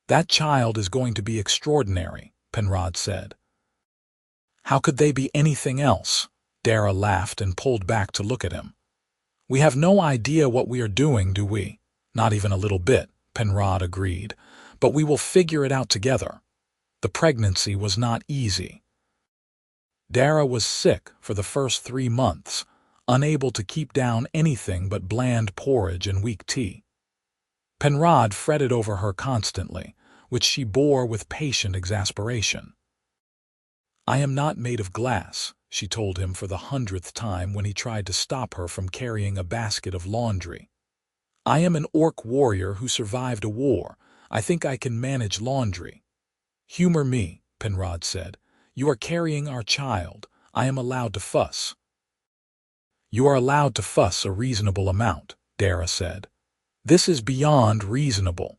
"That child is going to be extraordinary," Penrod said. "How could they be anything else?" Darra laughed and pulled back to look at him. "We have no idea what we are doing, do we?" "Not even a little bit," Penrod agreed. "But we will figure it out together." The pregnancy was not easy. Darra was sick for the first 3 months, unable to keep down anything but bland porridge and weak tea. Penrod fretted over her constantly, which she bore with patient exasperation. "I am not made of glass," she told him for the 100th time when he tried to stop her from carrying a basket of laundry. "I am an orc warrior who survived a war. I think I can manage laundry." "Humor me," Penrod said. "You are carrying our child. I am allowed to fuss." "You are allowed to fuss a reasonable amount," Darra said. "This is beyond reasonable."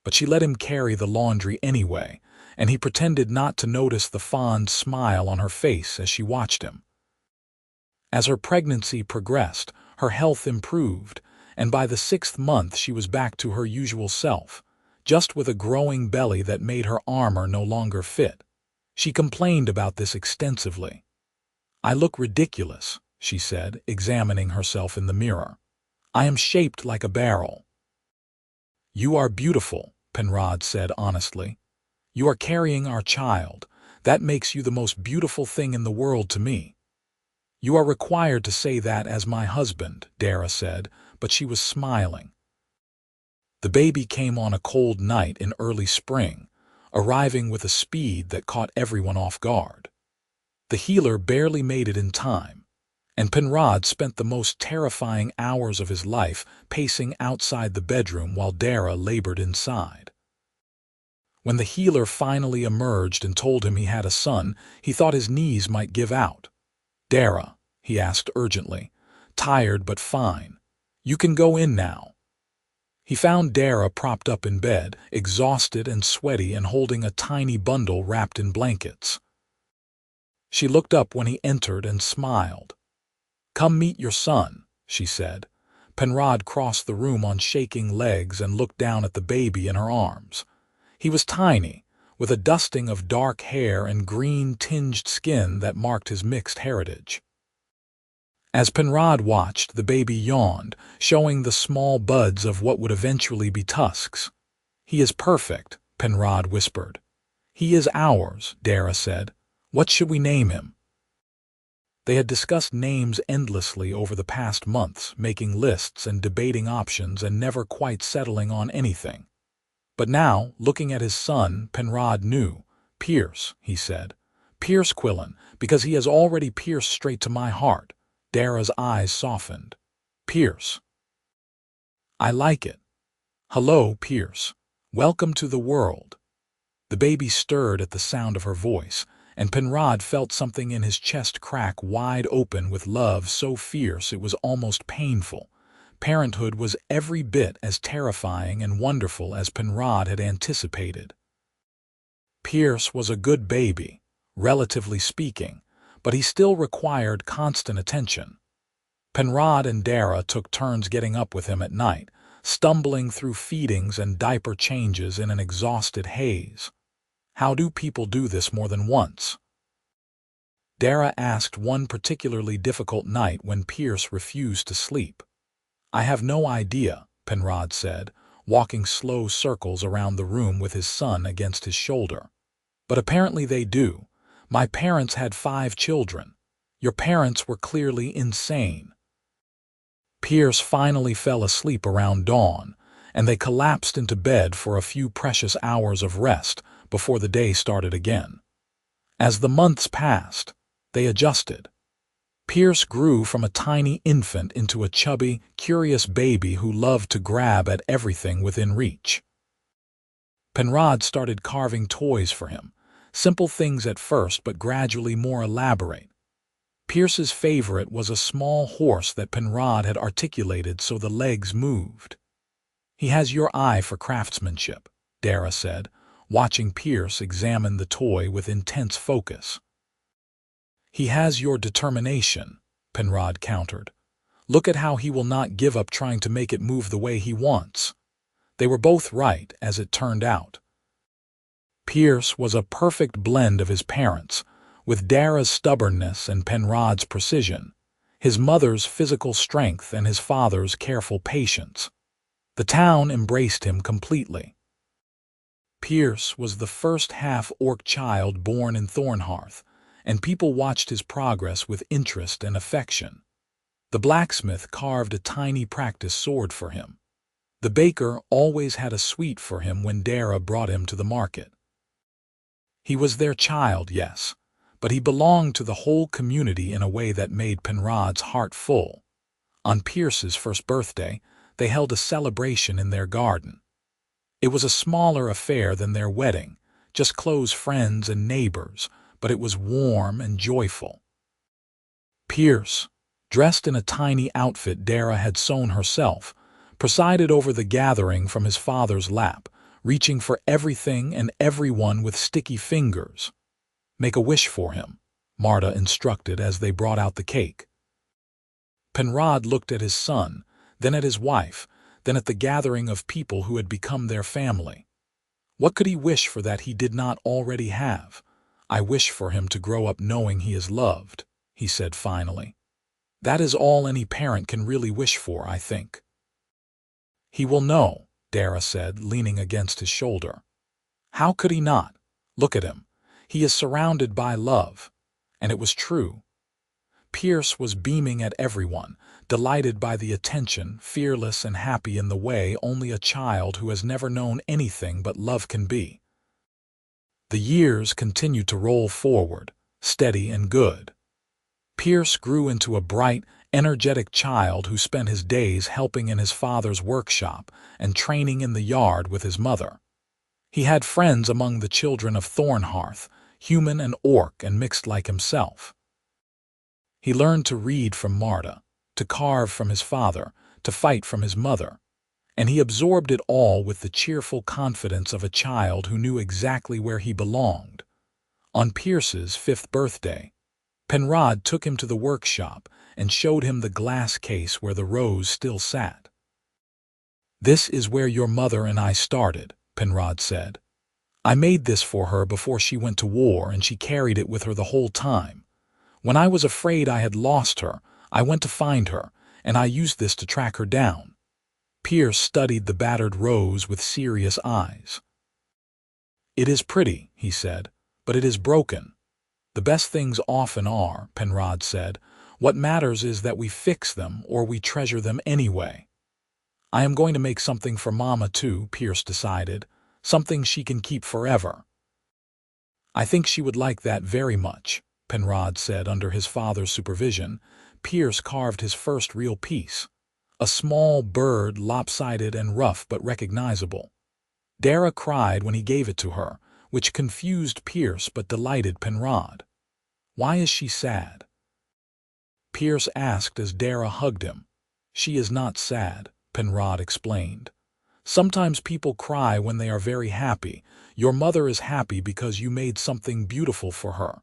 But she let him carry the laundry anyway, and he pretended not to notice the fond smile on her face as she watched him. As her pregnancy progressed, her health improved, and by the 6th month she was back to her usual self, just with a growing belly that made her armor no longer fit. She complained about this extensively. "I look ridiculous," she said, examining herself in the mirror. "I am shaped like a barrel." "You are beautiful," Penrod said honestly. "You are carrying our child. That makes you the most beautiful thing in the world to me." "You are required to say that as my husband," Darra said, but she was smiling. The baby came on a cold night in early spring, arriving with a speed that caught everyone off guard. The healer barely made it in time, and Penrod spent the most terrifying hours of his life pacing outside the bedroom while Darra labored inside. When the healer finally emerged and told him he had a son, he thought his knees might give out. "Darra," he asked urgently, "tired but fine. You can go in now." He found Darra propped up in bed, exhausted and sweaty and holding a tiny bundle wrapped in blankets. She looked up when he entered and smiled. "Come meet your son," she said. Penrod crossed the room on shaking legs and looked down at the baby in her arms. He was tiny, with a dusting of dark hair and green-tinged skin that marked his mixed heritage. As Penrod watched, the baby yawned, showing the small buds of what would eventually be tusks. "He is perfect," Penrod whispered. "He is ours," Darra said. "What should we name him?" They had discussed names endlessly over the past months, making lists and debating options and never quite settling on anything. But now, looking at his son, Penrod knew. "Pierce," he said. "Pierce Quillen, because he has already pierced straight to my heart." Darra's eyes softened. "Pierce. I like it. Hello, Pierce. Welcome to the world." The baby stirred at the sound of her voice, and Penrod felt something in his chest crack wide open with love so fierce it was almost painful. Parenthood was every bit as terrifying and wonderful as Penrod had anticipated. Pierce was a good baby, relatively speaking, but he still required constant attention. Penrod and Darra took turns getting up with him at night, stumbling through feedings and diaper changes in an exhausted haze. How do people do this more than once? Darra asked one particularly difficult night when Pierce refused to sleep. "I have no idea," Penrod said, walking slow circles around the room with his son against his shoulder. "But apparently they do. My parents had 5 children. Your parents were clearly insane." Pierce finally fell asleep around dawn, and they collapsed into bed for a few precious hours of rest before the day started again. As the months passed, they adjusted. Pierce grew from a tiny infant into a chubby, curious baby who loved to grab at everything within reach. Penrod started carving toys for him, simple things at first but gradually more elaborate. Pierce's favorite was a small horse that Penrod had articulated so the legs moved. "He has your eye for craftsmanship," Darra said, watching Pierce examine the toy with intense focus. "He has your determination," Penrod countered. "Look at how he will not give up trying to make it move the way he wants." They were both right, as it turned out. Pierce was a perfect blend of his parents, with Darra's stubbornness and Penrod's precision, his mother's physical strength and his father's careful patience. The town embraced him completely. Pierce was the first half-orc child born in Thornhearth, and people watched his progress with interest and affection. The blacksmith carved a tiny practice sword for him. The baker always had a sweet for him when Darra brought him to the market. He was their child, yes, but he belonged to the whole community in a way that made Penrod's heart full. On Pierce's first birthday, they held a celebration in their garden. It was a smaller affair than their wedding, just close friends and neighbors, but it was warm and joyful. Pierce, dressed in a tiny outfit Darra had sewn herself, presided over the gathering from his father's lap, reaching for everything and everyone with sticky fingers. "Make a wish for him," Marta instructed as they brought out the cake. Penrod looked at his son, then at his wife, then at the gathering of people who had become their family. What could he wish for that he did not already have? "I wish for him to grow up knowing he is loved," he said finally. "That is all any parent can really wish for, I think." "He will know," Darra said, leaning against his shoulder. "How could he not? Look at him. He is surrounded by love." And it was true. Pierce was beaming at everyone, delighted by the attention, fearless and happy in the way only a child who has never known anything but love can be. The years continued to roll forward, steady and good. Pierce grew into a bright, energetic child who spent his days helping in his father's workshop and training in the yard with his mother. He had friends among the children of Thornhearth, human and orc and mixed like himself. He learned to read from Marta, to carve from his father, to fight from his mother, and he absorbed it all with the cheerful confidence of a child who knew exactly where he belonged. On Pierce's 5th birthday, Penrod took him to the workshop and showed him the glass case where the rose still sat. "This is where your mother and I started," Penrod said. "I made this for her before she went to war, and she carried it with her the whole time. When I was afraid I had lost her, I went to find her, and I used this to track her down." Pierce studied the battered rose with serious eyes. "It is pretty," he said, "but it is broken." "The best things often are," Penrod said. "What matters is that we fix them or we treasure them anyway." "I am going to make something for Mama too," Pierce decided. "Something she can keep forever." "I think she would like that very much," Penrod said under his father's supervision. Pierce carved his first real piece. A small bird, lopsided and rough but recognizable. Darra cried when he gave it to her, which confused Pierce but delighted Penrod. "Why is she sad?" Pierce asked as Darra hugged him. "She is not sad," Penrod explained. "Sometimes people cry when they are very happy. Your mother is happy because you made something beautiful for her."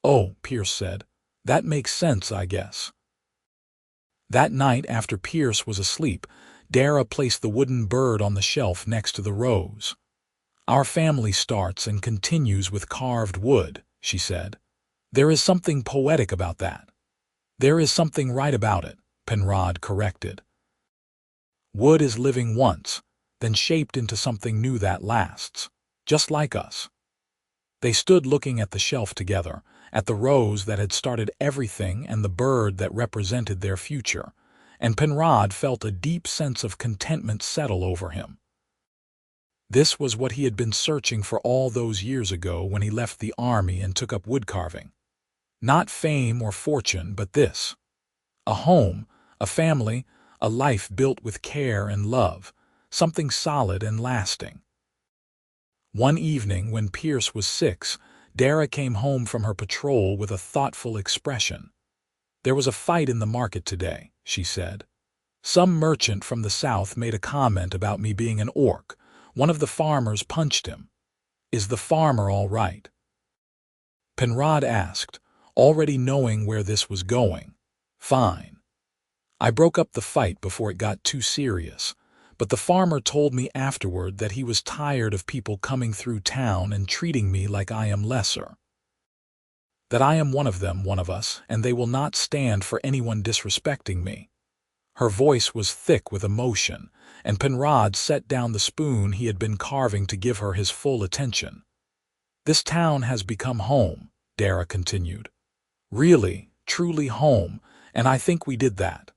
"Oh," Pierce said, "that makes sense, I guess." That night, after Pierce was asleep, Darra placed the wooden bird on the shelf next to the rose. "Our family starts and continues with carved wood," she said. "There is something poetic about that." "There is something right about it," Penrod corrected. "Wood is living once, then shaped into something new that lasts, just like us." They stood looking at the shelf together, at the rose that had started everything and the bird that represented their future, and Penrod felt a deep sense of contentment settle over him. This was what he had been searching for all those years ago when he left the army and took up woodcarving. Not fame or fortune, but this. A home, a family, a life built with care and love, something solid and lasting. One evening when Pierce was 6, Darra came home from her patrol with a thoughtful expression. "There was a fight in the market today," she said. "Some merchant from the south made a comment about me being an orc. One of the farmers punched him. Is the farmer all right?" Penrod asked, already knowing where this was going. "Fine. I broke up the fight before it got too serious, but the farmer told me afterward that he was tired of people coming through town and treating me like I am lesser. That I am one of them, one of us, and they will not stand for anyone disrespecting me." Her voice was thick with emotion, and Penrod set down the spoon he had been carving to give her his full attention. "This town has become home," Darra continued. "Really, truly home, and I think we did that.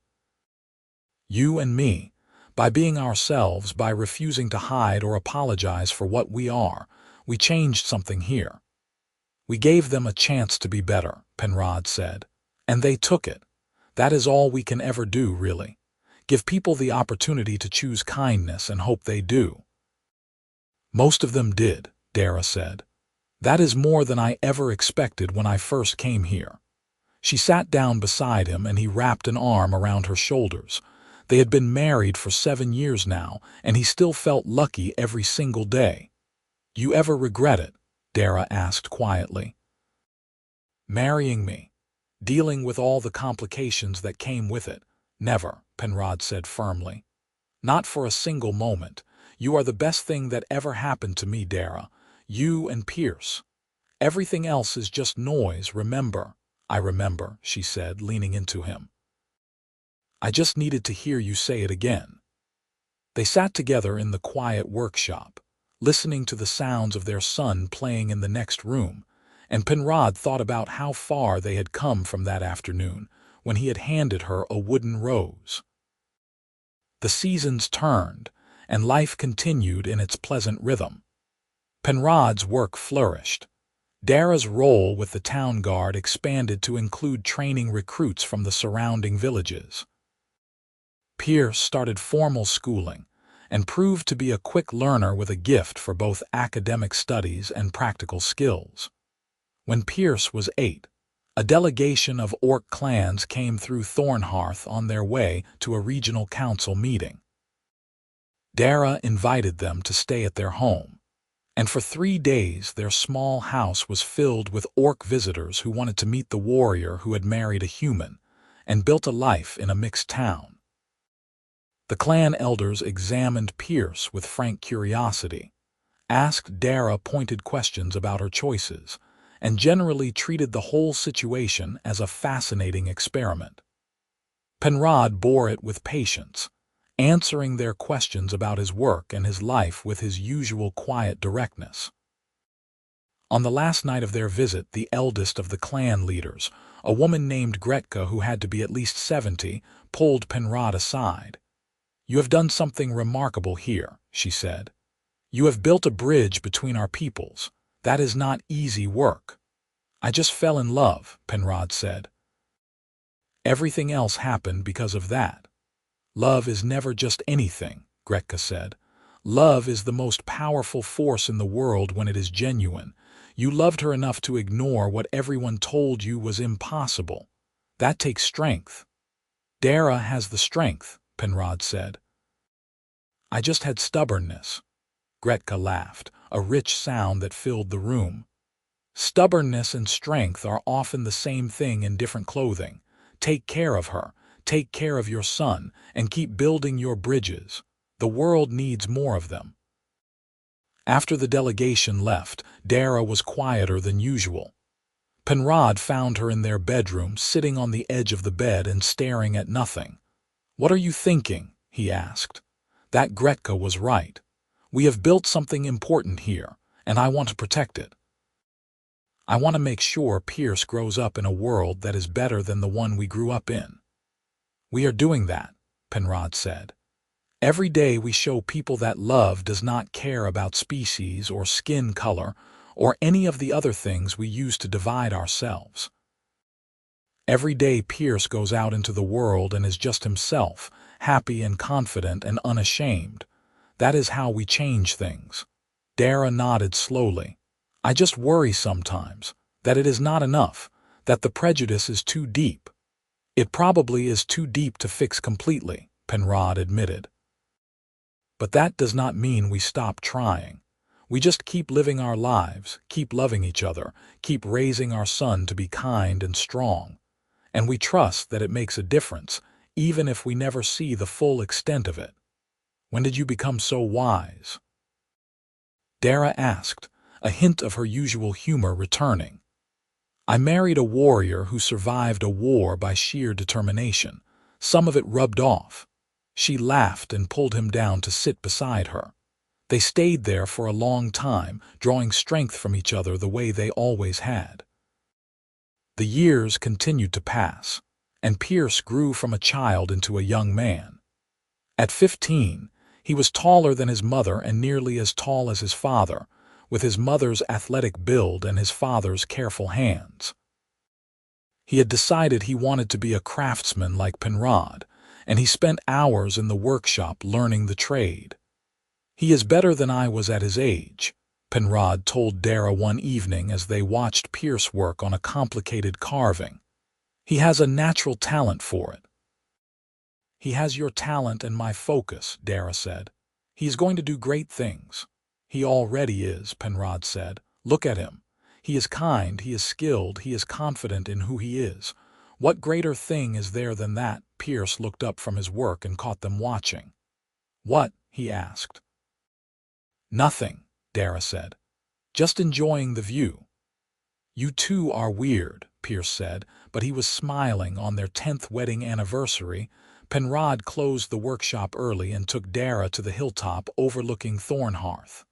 You and me. By being ourselves, by refusing to hide or apologize for what we are, we changed something here." "We gave them a chance to be better," Penrod said. "And they took it. That is all we can ever do, really. Give people the opportunity to choose kindness and hope they do." "Most of them did," Darra said. "That is more than I ever expected when I first came here." She sat down beside him and he wrapped an arm around her shoulders. They had been married for 7 years now, and he still felt lucky every single day. "You ever regret it?" Darra asked quietly. "Marrying me? Dealing with all the complications that came with it? Never," Penrod said firmly. "Not for a single moment. You are the best thing that ever happened to me, Darra. You and Pierce. Everything else is just noise, remember?" "I remember," she said, leaning into him. "I just needed to hear you say it again." They sat together in the quiet workshop, listening to the sounds of their son playing in the next room, and Penrod thought about how far they had come from that afternoon when he had handed her a wooden rose. The seasons turned, and life continued in its pleasant rhythm. Penrod's work flourished. Darra's role with the town guard expanded to include training recruits from the surrounding villages. Pierce started formal schooling and proved to be a quick learner with a gift for both academic studies and practical skills. When Pierce was 8, a delegation of orc clans came through Thornhearth on their way to a regional council meeting. Darra invited them to stay at their home, and for 3 days their small house was filled with orc visitors who wanted to meet the warrior who had married a human and built a life in a mixed town. The clan elders examined Pierce with frank curiosity, asked Darra pointed questions about her choices, and generally treated the whole situation as a fascinating experiment. Penrod bore it with patience, answering their questions about his work and his life with his usual quiet directness. On the last night of their visit, the eldest of the clan leaders, a woman named Gretka who had to be at least 70, pulled Penrod aside. "You have done something remarkable here," she said. "You have built a bridge between our peoples. That is not easy work." "I just fell in love," Penrod said. "Everything else happened because of that." "Love is never just anything," Gretka said. "Love is the most powerful force in the world when it is genuine. You loved her enough to ignore what everyone told you was impossible. That takes strength." "Darra has the strength," Penrod said. "I just had stubbornness." Gretka laughed, a rich sound that filled the room. "Stubbornness and strength are often the same thing in different clothing. Take care of her, take care of your son, and keep building your bridges. The world needs more of them." After the delegation left, Darra was quieter than usual. Penrod found her in their bedroom, sitting on the edge of the bed and staring at nothing. "What are you thinking?" he asked. "That Gretka was right. We have built something important here, and I want to protect it. I want to make sure Pierce grows up in a world that is better than the one we grew up in." "We are doing that," Penrod said. "Every day we show people that love does not care about species or skin color or any of the other things we use to divide ourselves. Every day Pierce goes out into the world and is just himself, happy and confident and unashamed. That is how we change things." Darra nodded slowly. "I just worry sometimes that it is not enough, that the prejudice is too deep." "It probably is too deep to fix completely," Penrod admitted. "But that does not mean we stop trying. We just keep living our lives, keep loving each other, keep raising our son to be kind and strong. And we trust that it makes a difference, even if we never see the full extent of it." "When did you become so wise?" Darra asked, a hint of her usual humor returning. "I married a warrior who survived a war by sheer determination. Some of it rubbed off." She laughed and pulled him down to sit beside her. They stayed there for a long time, drawing strength from each other the way they always had. The years continued to pass, and Pierce grew from a child into a young man. At 15, he was taller than his mother and nearly as tall as his father, with his mother's athletic build and his father's careful hands. He had decided he wanted to be a craftsman like Penrod, and he spent hours in the workshop learning the trade. "He is better than I was at his age," Penrod told Darra one evening as they watched Pierce work on a complicated carving. "He has a natural talent for it." "He has your talent and my focus," Darra said. "He is going to do great things." "He already is," Penrod said. "Look at him. He is kind, he is skilled, he is confident in who he is. What greater thing is there than that?" Pierce looked up from his work and caught them watching. "What?" he asked. "Nothing," Darra said. "Just enjoying the view." "You two are weird," Pierce said, but he was smiling. On their 10th wedding anniversary, Penrod closed the workshop early and took Darra to the hilltop overlooking Thornhearth.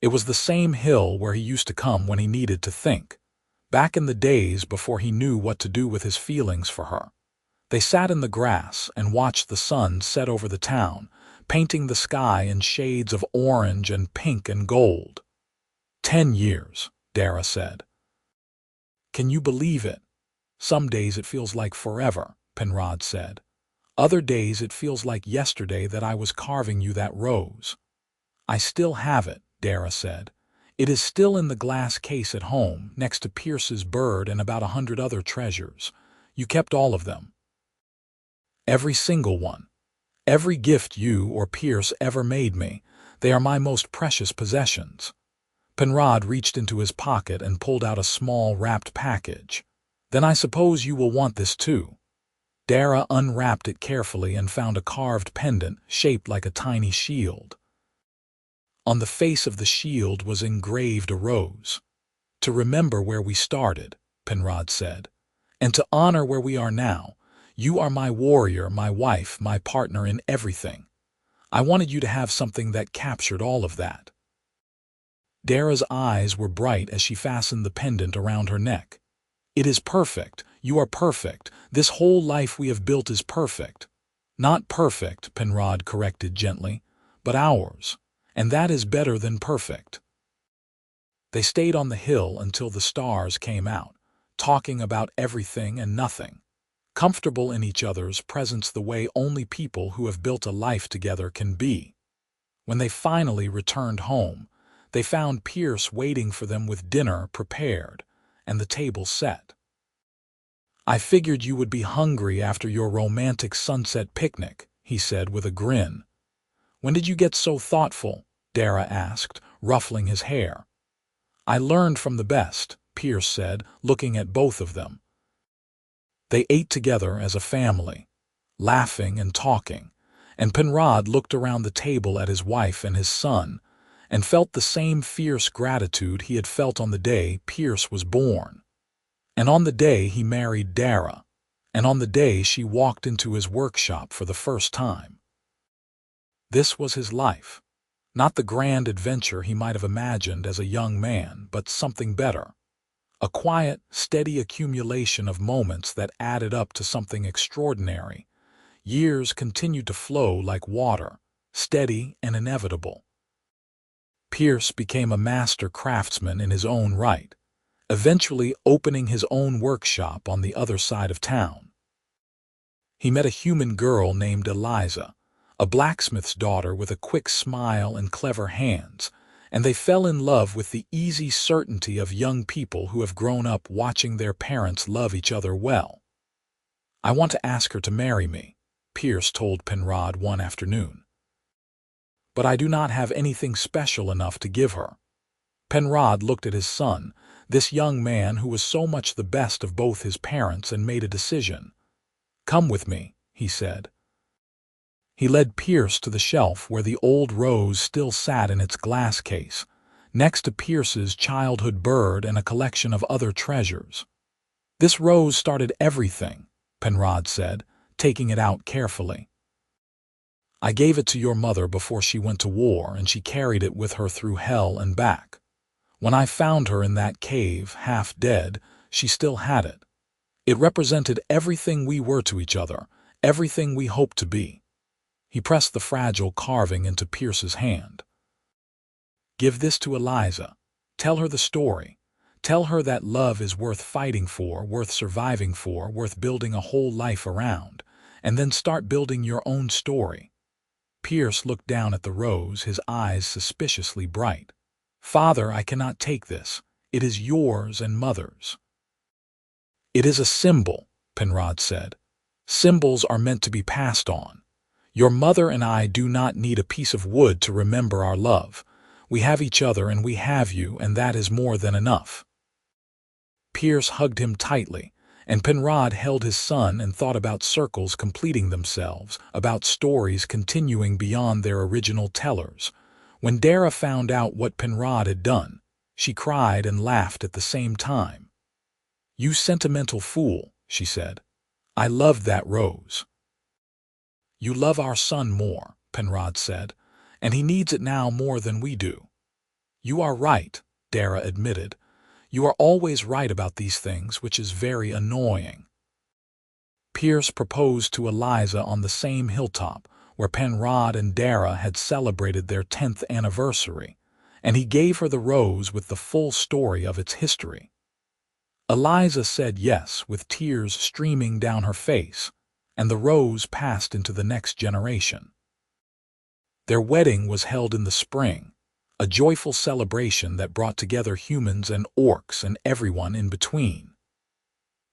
It was the same hill where he used to come when he needed to think, back in the days before he knew what to do with his feelings for her. They sat in the grass and watched the sun set over the town, painting the sky in shades of orange and pink and gold. 10 years, Darra said. Can you believe it? Some days it feels like forever, Penrod said. Other days it feels like yesterday that I was carving you that rose. I still have it, Darra said. It is still in the glass case at home, next to Pierce's bird and about 100 other treasures. You kept all of them. Every single one. Every gift you or Pierce ever made me. They are my most precious possessions. Penrod reached into his pocket and pulled out a small wrapped package. Then I suppose you will want this too. Darra unwrapped it carefully and found a carved pendant shaped like a tiny shield. On the face of the shield was engraved a rose. To remember where we started, Penrod said, and to honor where we are now. You are my warrior, my wife, my partner in everything. I wanted you to have something that captured all of that. Darra's eyes were bright as she fastened the pendant around her neck. It is perfect. You are perfect. This whole life we have built is perfect. Not perfect, Penrod corrected gently, but ours. And that is better than perfect. They stayed on the hill until the stars came out, talking about everything and nothing, comfortable in each other's presence the way only people who have built a life together can be. When they finally returned home, they found Pierce waiting for them with dinner prepared and the table set. I figured you would be hungry after your romantic sunset picnic, he said with a grin. When did you get so thoughtful? Darra asked, ruffling his hair. I learned from the best, Pierce said, looking at both of them. They ate together as a family, laughing and talking, and Penrod looked around the table at his wife and his son, and felt the same fierce gratitude he had felt on the day Pierce was born, and on the day he married Darra, and on the day she walked into his workshop for the first time. This was his life. Not the grand adventure he might have imagined as a young man, but something better. A quiet, steady accumulation of moments that added up to something extraordinary. Years continued to flow like water, steady and inevitable. Pierce became a master craftsman in his own right, eventually opening his own workshop on the other side of town. He met a human girl named Eliza, a blacksmith's daughter with a quick smile and clever hands, and they fell in love with the easy certainty of young people who have grown up watching their parents love each other well. I want to ask her to marry me, Pierce told Penrod one afternoon. But I do not have anything special enough to give her. Penrod looked at his son, this young man who was so much the best of both his parents, and made a decision. Come with me, he said. He led Pierce to the shelf where the old rose still sat in its glass case, next to Pierce's childhood bird and a collection of other treasures. This rose started everything, Penrod said, taking it out carefully. I gave it to your mother before she went to war, and she carried it with her through hell and back. When I found her in that cave, half dead, she still had it. It represented everything we were to each other, everything we hoped to be. He pressed the fragile carving into Pierce's hand. Give this to Eliza. Tell her the story. Tell her that love is worth fighting for, worth surviving for, worth building a whole life around, and then start building your own story. Pierce looked down at the rose, his eyes suspiciously bright. Father, I cannot take this. It is yours and Mother's. It is a symbol, Penrod said. Symbols are meant to be passed on. Your mother and I do not need a piece of wood to remember our love. We have each other and we have you, and that is more than enough. Pierce hugged him tightly, and Penrod held his son and thought about circles completing themselves, about stories continuing beyond their original tellers. When Darra found out what Penrod had done, she cried and laughed at the same time. You sentimental fool, she said. I loved that rose. You love our son more, Penrod said, and he needs it now more than we do. You are right, Darra admitted. You are always right about these things, which is very annoying. Pierce proposed to Eliza on the same hilltop where Penrod and Darra had celebrated their 10th anniversary, and he gave her the rose with the full story of its history. Eliza said yes with tears streaming down her face, and the rose passed into the next generation. Their wedding was held in the spring, a joyful celebration that brought together humans and orcs and everyone in between.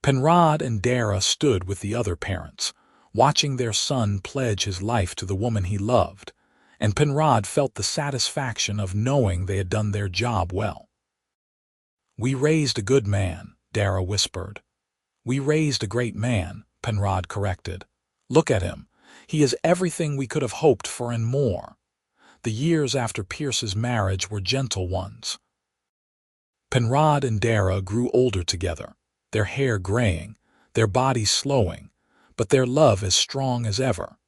Penrod and Darra stood with the other parents, watching their son pledge his life to the woman he loved, and Penrod felt the satisfaction of knowing they had done their job well. "We raised a good man," Darra whispered. "We raised a great man," Penrod corrected. "Look at him. He is everything we could have hoped for and more." The years after Pierce's marriage were gentle ones. Penrod and Darra grew older together, their hair graying, their bodies slowing, but their love as strong as ever.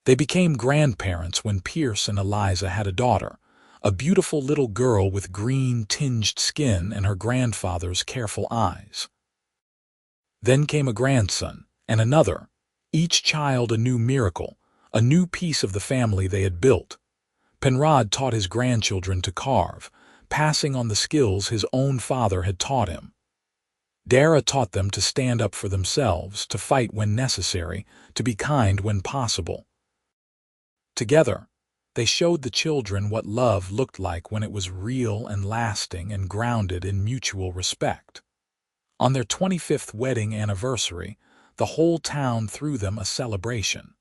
They became grandparents when Pierce and Eliza had a daughter, a beautiful little girl with green-tinged skin and her grandfather's careful eyes. Then came a grandson, and another, each child a new miracle, a new piece of the family they had built. Penrod taught his grandchildren to carve, passing on the skills his own father had taught him. Darra taught them to stand up for themselves, to fight when necessary, to be kind when possible. Together, they showed the children what love looked like when it was real and lasting and grounded in mutual respect. On their 25th wedding anniversary, the whole town threw them a celebration.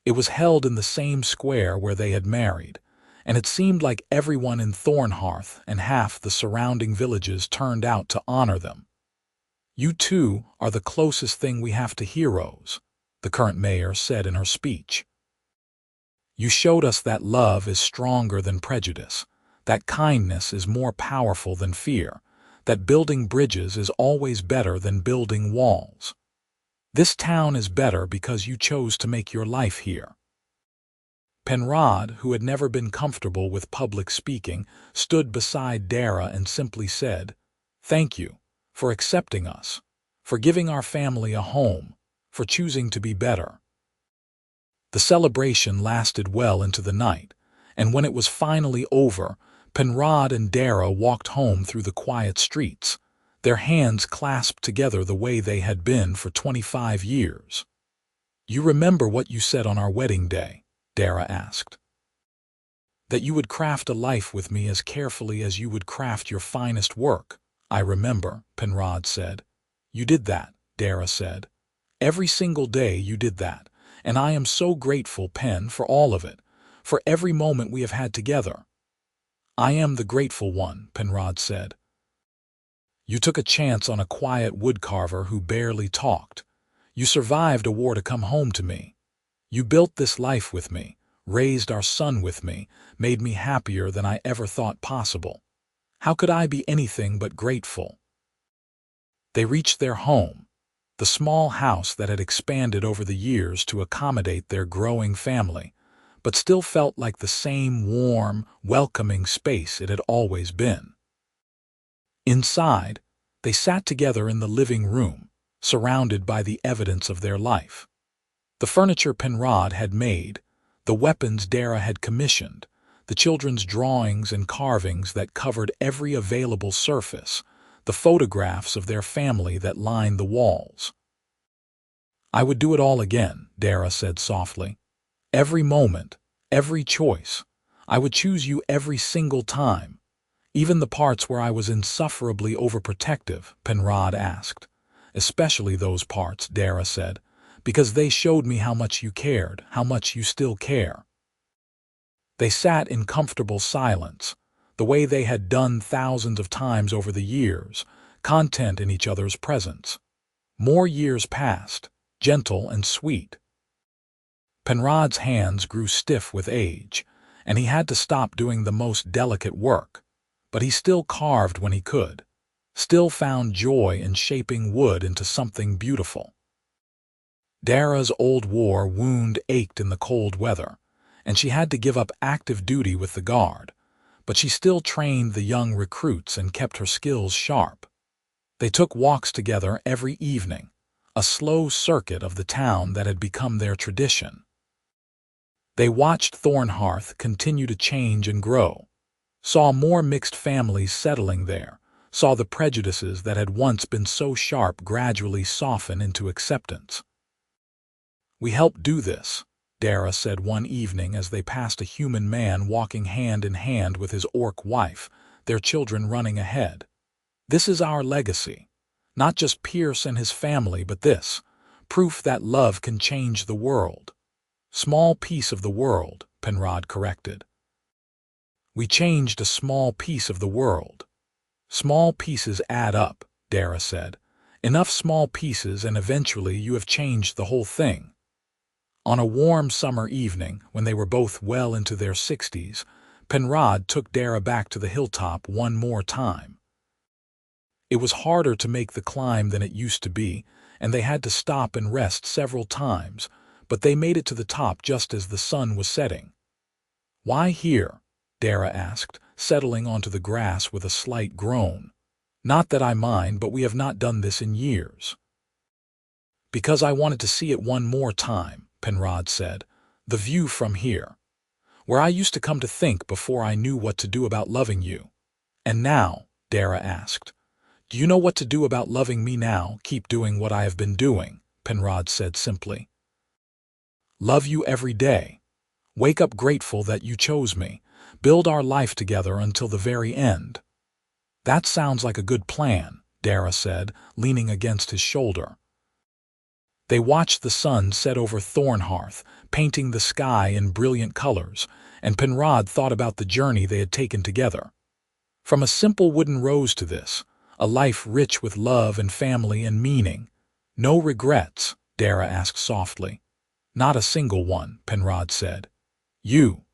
It was held in the same square where they had married, and it seemed like everyone in Thornhearth and half the surrounding villages turned out to honor them. "You two are the closest thing we have to heroes," the current mayor said in her speech. "You showed us that love is stronger than prejudice, that kindness is more powerful than fear, that building bridges is always better than building walls. This town is better because you chose to make your life here." Penrod, who had never been comfortable with public speaking, stood beside Darra and simply said, "Thank you for accepting us, for giving our family a home, for choosing to be better." The celebration lasted well into the night, and when it was finally over, Penrod and Darra walked home through the quiet streets, their hands clasped together the way they had been for 25 years. "You remember what you said on our wedding day?" Darra asked. "That you would craft a life with me as carefully as you would craft your finest work." "I remember," Penrod said. "You did that," Darra said. "Every single day you did that, and I am so grateful, Pen, for all of it, for every moment we have had together." "I am the grateful one," Penrod said. "You took a chance on a quiet woodcarver who barely talked. You survived a war to come home to me. You built this life with me, raised our son with me, made me happier than I ever thought possible. How could I be anything but grateful?" They reached their home, the small house that had expanded over the years to accommodate their growing family, but still felt like the same warm, welcoming space it had always been. Inside, they sat together in the living room, surrounded by the evidence of their life. The furniture Penrod had made, the weapons Darra had commissioned, the children's drawings and carvings that covered every available surface, the photographs of their family that lined the walls. "I would do it all again," Darra said softly. "Every moment, every choice. I would choose you every single time. Even the parts where I was insufferably overprotective," Penrod asked. "Especially those parts," Darra said, "because they showed me how much you cared, how much you still care." They sat in comfortable silence, the way they had done thousands of times over the years, content in each other's presence. More years passed, gentle and sweet. Penrod's hands grew stiff with age, and he had to stop doing the most delicate work, but he still carved when he could, still found joy in shaping wood into something beautiful. Darra's old war wound ached in the cold weather, and she had to give up active duty with the guard, but she still trained the young recruits and kept her skills sharp. They took walks together every evening, a slow circuit of the town that had become their tradition. They watched Thornhearth continue to change and grow, saw more mixed families settling there, saw the prejudices that had once been so sharp gradually soften into acceptance. "We helped do this," Darra said one evening as they passed a human man walking hand in hand with his orc wife, their children running ahead. "This is our legacy. Not just Pierce and his family, but this, proof that love can change the world." "Small piece of the world," Penrod corrected. "We changed a small piece of the world." "Small pieces add up," Darra said. "Enough small pieces and eventually you have changed the whole thing." On a warm summer evening, when they were both well into their 60s, Penrod took Darra back to the hilltop one more time. It was harder to make the climb than it used to be, and they had to stop and rest several times, but they made it to the top just as the sun was setting. "Why here?" Darra asked, settling onto the grass with a slight groan. "Not that I mind, but we have not done this in years." "Because I wanted to see it one more time," Penrod said. "The view from here. Where I used to come to think before I knew what to do about loving you." "And now?" Darra asked. "Do you know what to do about loving me now? Keep doing what I have been doing," Penrod said simply. "Love you every day. Wake up grateful that you chose me. Build our life together until the very end." "That sounds like a good plan," Darra said, leaning against his shoulder. They watched the sun set over Thornhearth, painting the sky in brilliant colors, and Penrod thought about the journey they had taken together. From a simple wooden rose to this, a life rich with love and family and meaning. "No regrets?" Darra asked softly. "Not a single one," Penrod said. "You?"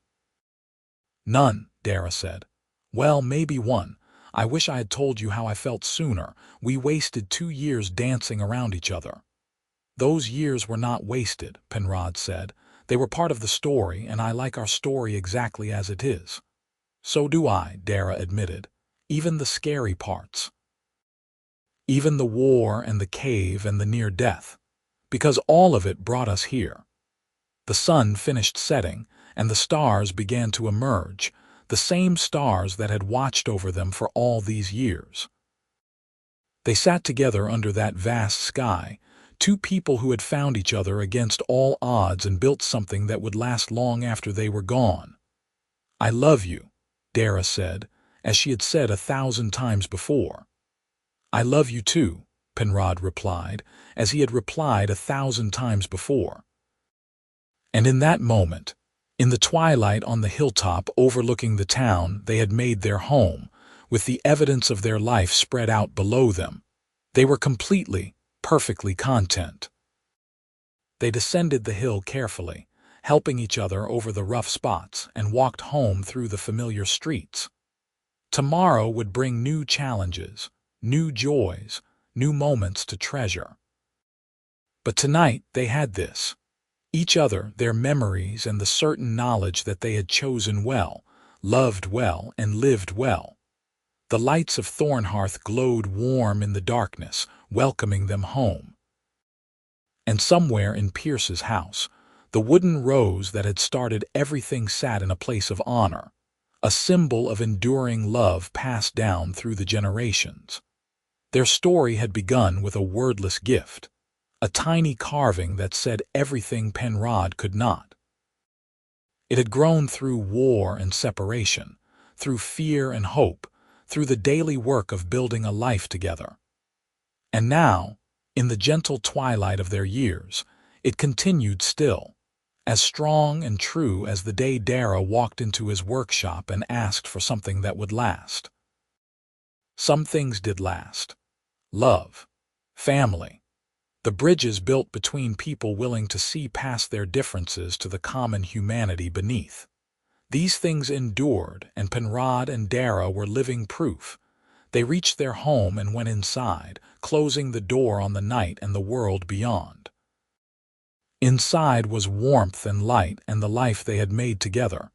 "None," Darra said. "Well, maybe one. I wish I had told you how I felt sooner. We wasted 2 years dancing around each other." "Those years were not wasted," Penrod said. "They were part of the story, and I like our story exactly as it is." "So do I," Darra admitted. "Even the scary parts. Even the war and the cave and the near death. Because all of it brought us here." The sun finished setting, and the stars began to emerge, the same stars that had watched over them for all these years. They sat together under that vast sky, two people who had found each other against all odds and built something that would last long after they were gone. "I love you," Darra said, as she had said 1,000 times before. "I love you too," Penrod replied, as he had replied 1,000 times before. And in that moment, in the twilight on the hilltop overlooking the town they had made their home, with the evidence of their life spread out below them, they were completely, perfectly content. They descended the hill carefully, helping each other over the rough spots, and walked home through the familiar streets. Tomorrow would bring new challenges, new joys, new moments to treasure. But tonight they had this. Each other, their memories, and the certain knowledge that they had chosen well, loved well, and lived well. The lights of Thornhearth glowed warm in the darkness, welcoming them home. And somewhere in Pierce's house, the wooden rose that had started everything sat in a place of honor, a symbol of enduring love passed down through the generations. Their story had begun with a wordless gift, a tiny carving that said everything Penrod could not. It had grown through war and separation, through fear and hope, through the daily work of building a life together. And now, in the gentle twilight of their years, it continued still, as strong and true as the day Darra walked into his workshop and asked for something that would last. Some things did last. Love, family, the bridges built between people willing to see past their differences to the common humanity beneath. These things endured, and Penrod and Darra were living proof. They reached their home and went inside, closing the door on the night and the world beyond. Inside was warmth and light and the life they had made together,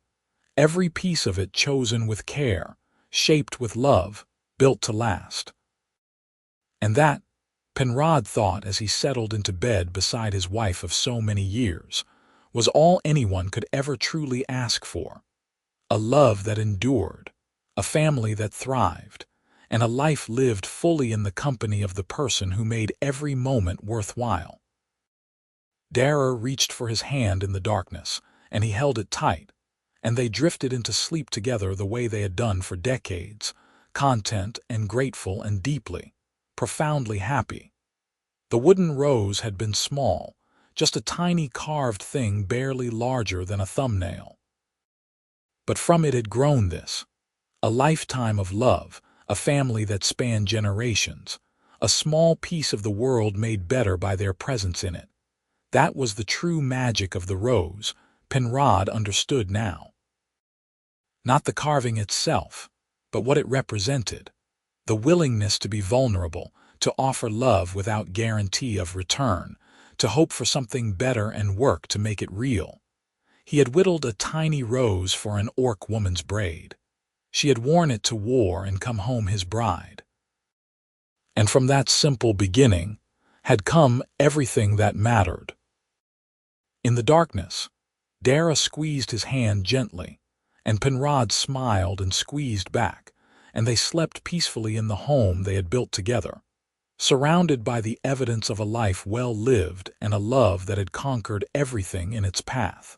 every piece of it chosen with care, shaped with love, built to last. And that, Penrod thought as he settled into bed beside his wife of so many years, was all anyone could ever truly ask for. A love that endured, a family that thrived, and a life lived fully in the company of the person who made every moment worthwhile. Darra reached for his hand in the darkness, and he held it tight, and they drifted into sleep together the way they had done for decades, content and grateful and deeply, profoundly happy. The wooden rose had been small, just a tiny carved thing barely larger than a thumbnail. But from it had grown this, a lifetime of love, a family that spanned generations, a small piece of the world made better by their presence in it. That was the true magic of the rose, Penrod understood now. Not the carving itself, but what it represented. The willingness to be vulnerable, to offer love without guarantee of return, to hope for something better and work to make it real. He had whittled a tiny rose for an orc woman's braid. She had worn it to war and come home his bride. And from that simple beginning had come everything that mattered. In the darkness, Darra squeezed his hand gently, and Penrod smiled and squeezed back, and they slept peacefully in the home they had built together, surrounded by the evidence of a life well lived and a love that had conquered everything in its path.